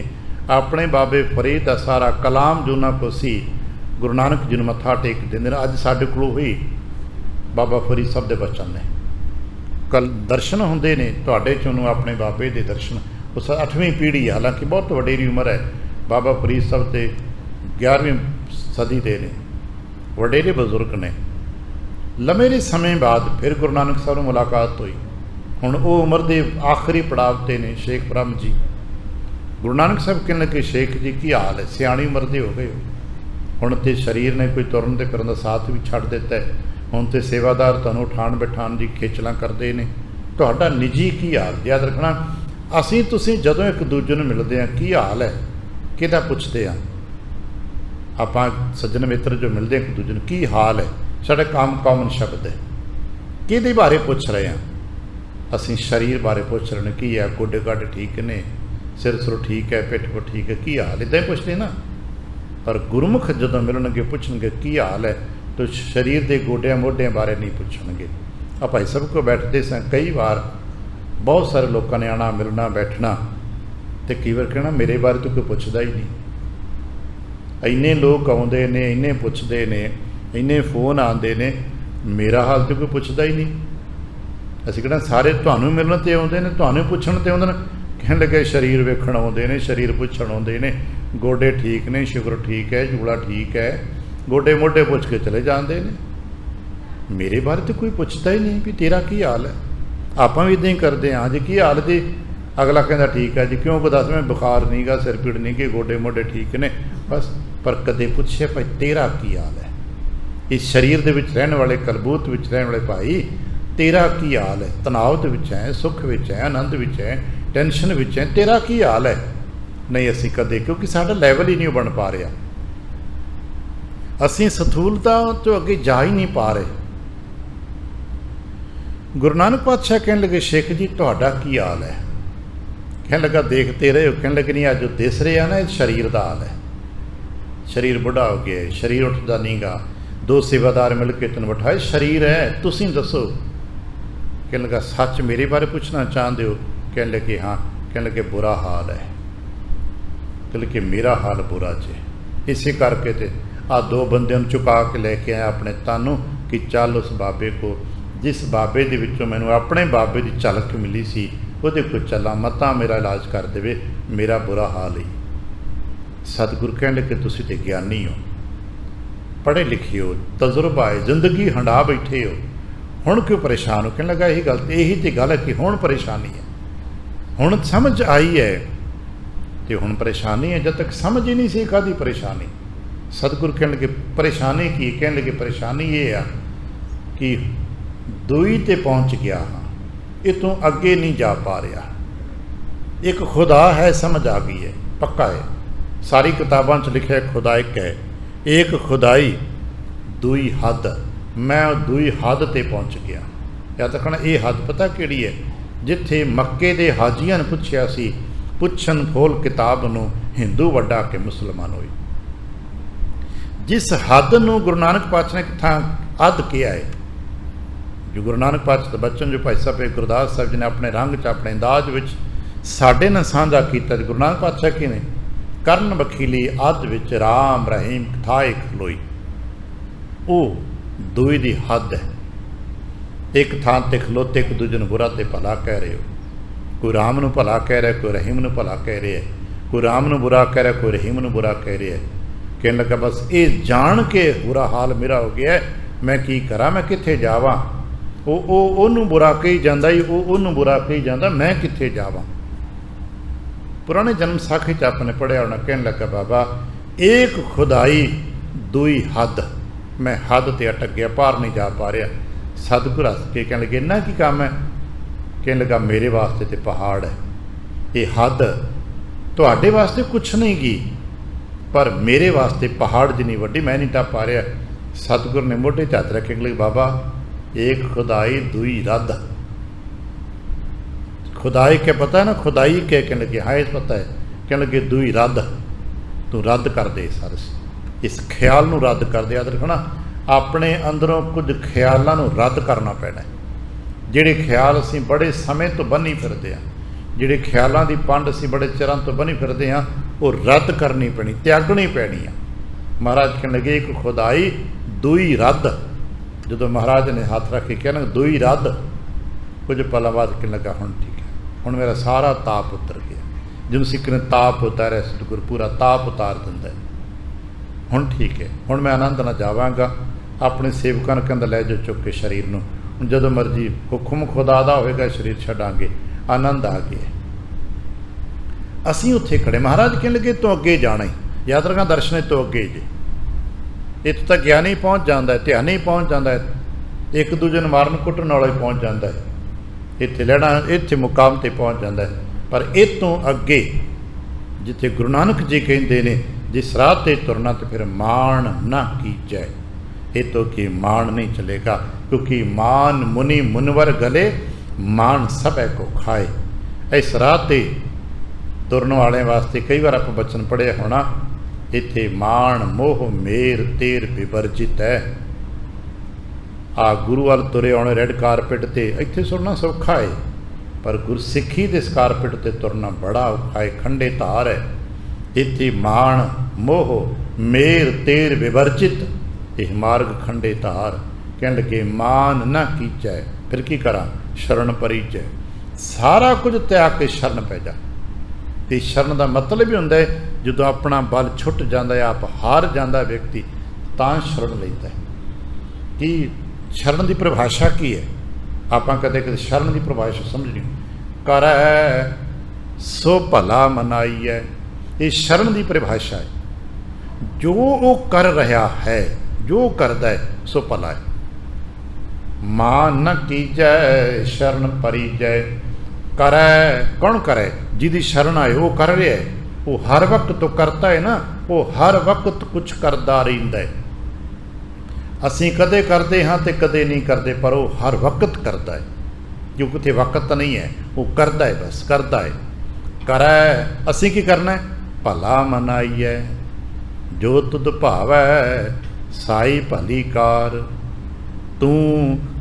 अपने बाबे फरीद का सारा कलाम जो उन्होंने को सी, गुरु नानक जी ने मत्था टेक देंदे ने। अज साडे कोल ही बाबा फरीद साहब के बचन ने, कल दर्शन होंदे ने तुहाडे चों अपने बाबे के दर्शन। उस 8वीं पीढ़ी है, हालांकि बहुत वडेरी उम्र है। बाबा फरीद साहब तो 11वीं सदी के ने, वडेरे बजुर्ग ने। लंबे समय बाद फिर गुरु नानक साहब में मुलाकात हुई। हुण वो उम्र के आखिरी पड़ाव ते ने शेख ब्रह्म जी। गुरु नानक साहब कहने लगे शेख जी की हाल है, सियाणी उम्र के हो गए हो, हुण तो शरीर ने कोई तुरन ते फिरन दा साथ भी छड्ड दिता है, हुण तो सेवादार तुहानूं उठाण बैठाण दी खेचलां करदे ने। तुहाडा निजी की हाल? याद रखना, असीं तुसीं जदों एक दूजे नूं मिलदे हां की हाल है किहदा पुछदे हां। आपां सज्जन मित्र जो मिलते एक दूजे की हाल है, साढ़े कॉमन शब्द है। किहदे बारे पुछ रहे हैं? असीं शरीर बारे पुछ रहे हैं, की है, गोडे गाडे ठीक ने, सिर सुर ठीक है, पिठ पुठ ठीक है, की हाल, इदां ही पुछदे ना। पर गुरमुख जदों मिलणगे पुछणगे की हाल है, तो शरीर के गोडियां मोढियां बारे नहीं पुछणगे। आ भाई सब को बैठते स कई बार बहुत सारे लोगों ने आना मिलना बैठना, तो कई बार कहना मेरे बारे तो कोई पुछदा ही नहीं। इन्ने लोग आउंदे ने, इन्ने पुछदे ने, इन्ने फोन आते ने, मेरा हाल तो कोई पुछदा ही नहीं। असीं कहना सारे तुहानूं मिलण ते आउंदे ने, तुहानूं पुछण ते आउंदे ने। कहण लगे शरीर वेखण आउंदे ने, शरीर पुछण आउंदे ने, गोडे ठीक ने, शुगर ठीक है, जूड़ा ठीक है, गोडे मोढे पुछ के चले जाते हैं। मेरे बारे तो कोई पुछता ही नहीं भी तेरा की हाल है। आपां भी इदां ही करते हाँ जी, की हाल जी? अगला कहता ठीक है जी, क्यों को दस मैं बुखार नहीं गा, सिर पीड़ नहीं गी, गोडे मोढे ठीक ने, बस। पर कदे पूछे भाई तेरा की हाल है? इस शरीर के विच रहने वाले, कलबूत विच रहने वाले भाई, तेरा की हाल है? तनाव दे विच है, सुख विच है, आनंद विच है, टेंशन विच है, तेरा की हाल है? नहीं, असीं कदे, क्योंकि साडा लैवल ही नहीं बन पा रहा, असीं सथूलता तो अगे जा ही नहीं पा रहे। गुरु नानक पातशाह कहने लगे शेख जी तुहाडा की हाल है? कहने लगा देखते रहे हो। कहने लगे नहीं, अज जो दिस रहा ना, शरीर का हाल है। शरीर बुढ़ा हो गया है, शरीर उठता नहीं गा, 2 सेवादार मिल के तेन बिठाए, शरीर है, तुसीं दसो। कहने लगा सच मेरे बारे पूछना चाहते हो? कहने लगे हाँ। कहने लगे बुरा हाल है। कहने लगे मेरा हाल बुरा जे, इसे करके ते आ 2 बंदे चुका के लेके आए अपने तानू कि चल उस बाबे को, जिस बाबे दे विचों मैनूं अपने बाबे की झलक मिली सी उहदे कोल चला मतां मेरा इलाज कर देवे, मेरा बुरा हाल ही। सतगुरु कहण लगे तुसीं ते ज्ञानी हो, पढ़े लिखे हो, तजुर्बा है, जिंदगी हंडा बैठे हो, हुण क्यों परेशान हो? कहने लगा यही गल, यही तो गल है कि हुण परेशानी है, हुण समझ आई है तो हुण परेशानी है। जब तक समझ ही नहीं सी काहदी परेशानी। सतगुरु कहने लगे परेशानी की? कहने लगे परेशानी ये आ कि दूई ते पहुँच गया हाँ, इतों अगे नहीं जा पा रहा। एक खुदा है, समझ आ गई है, पक्का है, सारी किताबां च लिखा है खुदा एक है, एक खुदाई दूई हद, मैं दूई हद ते पहुँच गया। याद रखना ये हद पता किहड़ी है? जिथे मक्के दे हाजियां ने पुछया सी, पुछन खोल किताब नूं हिंदू वड्डा के मुसलमान होई। जिस हद नूं गुरु नानक पातशाह ने किथां हद किया है, जो गुरु नानक पातशाह का बचन जो भाई साहब गुरदास साहब जी ने अपने रंग च अपने अंदाज विच साडे नाल सांझा कीता। गुरु नानक पातशाह की ने करन बखीली अध विच राम रहीम थाए खलोई, वो दूई दी हद है। एक थां ते खलोते एक दूजे नूं बुरा ते भला कह रहे हो, कोई राम नूं भला कह रहा है, कोई रहीम नूं भला कह रहा है, कोई राम नूं बुरा कह रहा है, कोई रहीम नूं बुरा कह रहा है। कहने लगा बस ये जान के बुरा हाल मेरा हो गया है, मैं की करा, मैं कित्थे जावां? ओनू बुरा कही जांदा, ओनू बुरा कही जांदा, मैं कित्थे जावां? पुराने जन्म साखी च आपने पढ़िया होना। कहने लगा बाबा एक खुदाई दूई हद, मैं हद ते अटक गया, पार नहीं जा पा रहा। सतगुरु हस के कहने लगे इन्ना की काम है? कहने लगा मेरे वास्ते तो पहाड़ है, ये हद तुहाडे वास्ते कुछ नहीं गी, पर मेरे वास्ते पहाड़ जिनी वड्डी, मैं नहीं टप पा रहा। सतगुरु ने मोढे च हत्थ रखे, कहने लगे बाबा एक खुदाई दुई रद। खुदाई क्या पता है ना? खुदाई क्या? कहने लगे हाँ पता है। कहने लगे दुई रद, तू रद्द कर दे सारे इस ख्याल नूं रद्द कर दे। याद रखना अपने अंदरों कुछ ख्यालों नूं रद्द करना पैना है। जिहड़े ख्याल असीं बड़े समय तो बनी फिरदे आ, जिहड़े ख्यालों की पंड असीं बड़े चिरां तो बनी फिरदे आ, वो रद्द करनी पैनी, त्यागनी पैनी आ। महाराज कहने लगे एक खुदाई दुई रद। जो महाराज ने हाथ रख के कहना दुई रद, कुछ पलों बाद कहने लगा हुण ठीक है, हुण मेरा सारा ताप उतर गया। जिन्होंने सिख ने ताप उतारे, सतगुरु पूरा ताप उतार दिंदा है। हुण ठीक है, हुण मैं आनंद नाल जावांगा। अपने सेवकां नूं कहंदा लै जाओ चुक के शरीर नूं, हुण जदों मर्जी हुक्म खुदा दा होएगा शरीर छड्डांगे। आनंद आ गया। असीं उत्थे खड़े, महाराज कहने लगे तो अगे जाना ही, याद रखना दर्शन तो अगे जे, इत्थों तक ज्ञान ही पहुँच जाता है, ध्यान ही पहुँच जाता है, एक दूजे नूं मारन कुट्टण वाला ही पहुँच जाता है, इत्थे लैणा इत्थे मुकाम ते पहुँच जाता है। पर इतों अगे जिथे गुरु नानक जी कहते हैं जिस राह ते तुरना तो फिर मान ना कीजै, ये तो कि मान नहीं चलेगा, क्योंकि मान मुनि मुनवर गले, मान सब को खाए। इस राह ते तुरन वाले वास्ते कई बार आप बचन पढ़िया होना, इत्थे मान मोह मेर तेर विवर्जित है। आ गुरु वाल तुरे आने रैड कारपेट ते इत्थे सुनना सौखा है, पर गुरसिੱਖੀ दे इस कारपेट ते तुरना बड़ा औखा है, खंडे धार है। इत्थे मान मोह मेर तेर विवर्जित, यह मार्ग खंडे धार। कहने लगे मान ना कीजै, फिर की करा? शरण परिजै। सारा कुछ त्याग के शरण पै जा। तो शरण का मतलब ही होंदा है जो अपना बल छुट जाता है, आप हार जाता व्यक्ति, तां शरण लैंदा है। कि शरण की परिभाषा की है? आप कदे कदे शरण की परिभाषा समझनी। कर सो भला मनाई है, ये शरण की परिभाषा है। जो वो कर रहा है, जो करता है सो भला है। मान न कीजै शरण परिजै। करे कौन करे? जिदी शरण आए वो कर रहा है, वो हर वक्त तो करता है ना, वो हर वक्त कुछ करता रहिंदा है। असीं कदे करते हाँ तो कदे नहीं करते, पर वो हर वक्त करता है। जो कितने वक्त नहीं है, वो करता है, बस करता है। करे असीं की करना है? भला मनाइए। जो तुद भावै साई भली कार, तू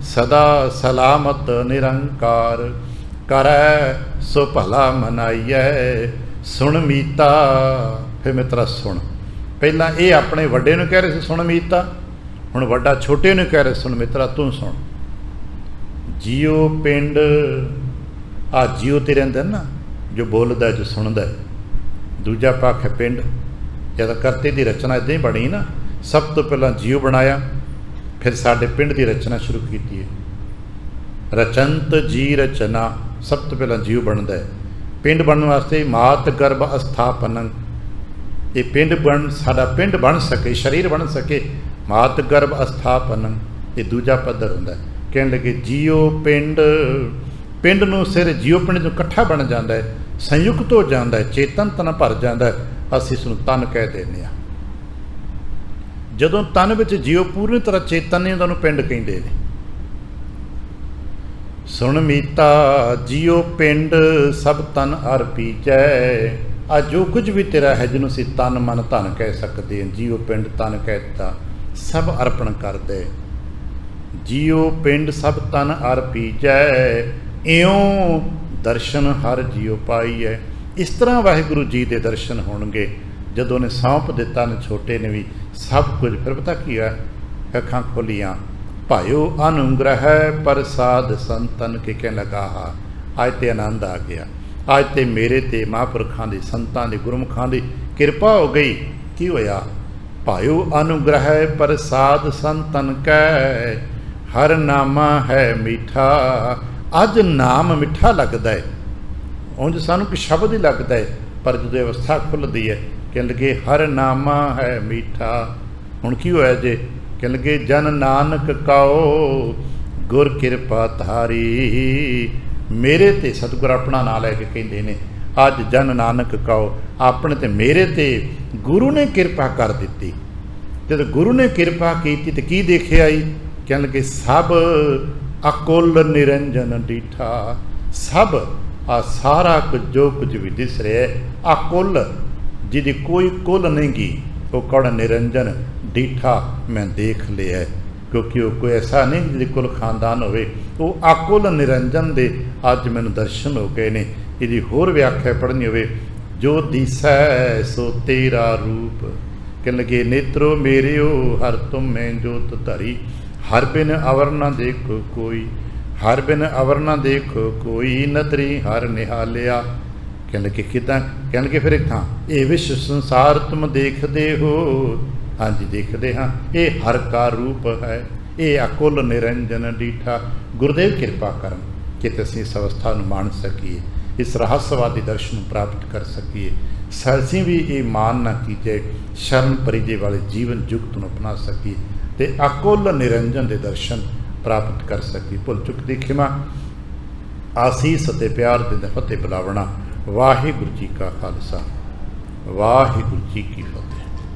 सदा सलामत निरंकार। करे सो भला मनाइए। सुन मीता, फिर मित्रा सुन। पहला ये अपने वड्डे नूं कह रहे थे सुन मीता, हुण वड्डा छोटे नूं कह रहे सुन मित्रा तू सुन। जियो पिंड आ जियो ते रहिंदा ना, जो बोलदा जो सुनदा। दूजा पक्ष है पिंड। जद करते की रचना इदां ही बनी ना, सब तो पहला जियो बनाया, फिर साडे पिंड की रचना शुरू की है। रचंत जी रचना, सब तो पहला जियो बनता है। पिंड बनने वास्ते मात गर्भ अस्थापन, ये पिंड बन साडा पिंड बन सके, शरीर बन सके, मात गर्भ अस्थापन, ये दूजा पद्धर होंदा है। कहने लगे जियो पिंड, पिंड नूं सिर जियो पिंड जो इकट्ठा बन जाता है, संयुक्त हो जाता है, चेतन तन भर जाता है, असीं इसनूं तन कह देने आ। जदों तन विच जियो पूरी तरह चेतन ने, उन्होंने पिंड कहते हैं। सुन मीता जियो पिंड सब तन अर पीजै, आ जो कुछ भी तेरा है जिन्हों असीं तन मन धन कह सकते हैं, जियो पिंड तन कह दिता, सब अर्पण कर दे। जियो पिंड सब तन अर पीजै, इयों दर्शन हर जियो पाई है। इस तरह वाहिगुरु जी के दर्शन होणगे जदों ने सौंप दिता ने, छोटे ने भी सब कुछ। फिर पता की है, अखां खोलियां, भायो अनुग्रह प्रसाद संतन के कह लगा। हा अज ते आनंद आ गया, अज ते मेरे ते महापुरखां दी, संतां दी, गुरमुखां दी किरपा हो गई। की होया? भायो अनुग्रह प्रसाद संतन कै, हर नामा है मीठा। अज नाम मिठा लगता है, उंज सानू कि शब्द ही लगता है, पर जो अवस्था खुलती है कह लगे हर नामा है मीठा। हुण की होया जे? कह लगे जन नानक काओ गुर किरपा धारी। मेरे ते सतगुर अपना नाम लैके कहते हैं, अज जन नानक काओ, अपने ते मेरे ते गुरु ने किरपा कर दी। जब गुरु ने किरपा की तो की देखे आई? कह लगे सब अकुल निरंजन डीठा। सब आ सारा कुछ जो कुछ भी दिस रहा है अकुल, जिहदी कोई कुल नहीं गी, वो कौड़ निरंजन डीठा मैं देख लिया है। क्योंकि वो कोई ऐसा नहीं जिहदी कुल खानदान होवे, वो अकुल निरंजन दे अज मैनूं दर्शन हो गए ने। इसदी होर व्याख्या पढ़नी होवे, जो दिसै सो तेरा रूप। कह लगे नेत्रो मेरे ओ हर तुम मैं जोत धरी। हर बिन अवर न देखो कोई, हर बिन अवर न देखो कोई, नदरी हर निहालिया। कह लगे किदां? कह लगे फिर एक थां, ये विश्व संसार तुम देखते हो। हाँ जी देखते हाँ, ये हर का रूप है, ये अकुल निरंजन डीठा। गुरुदेव कृपा करन कि असीं इस अवस्था नूं मान सकीए, इस रहस्यवादी दर्शन प्राप्त कर सकीए। असीं भी ये मान ना कीजिए, शरण परिजे वाले जीवन जुगत नूं अपना सकीए ते अकुल निरंजन के दर्शन प्राप्त कर सकी। भुल चुक दी खिमा, आसीस ते प्यार दे फतेह बुलावना। वाहिगुरू जी का खालसा, वाहिगुरू जी की फतेह।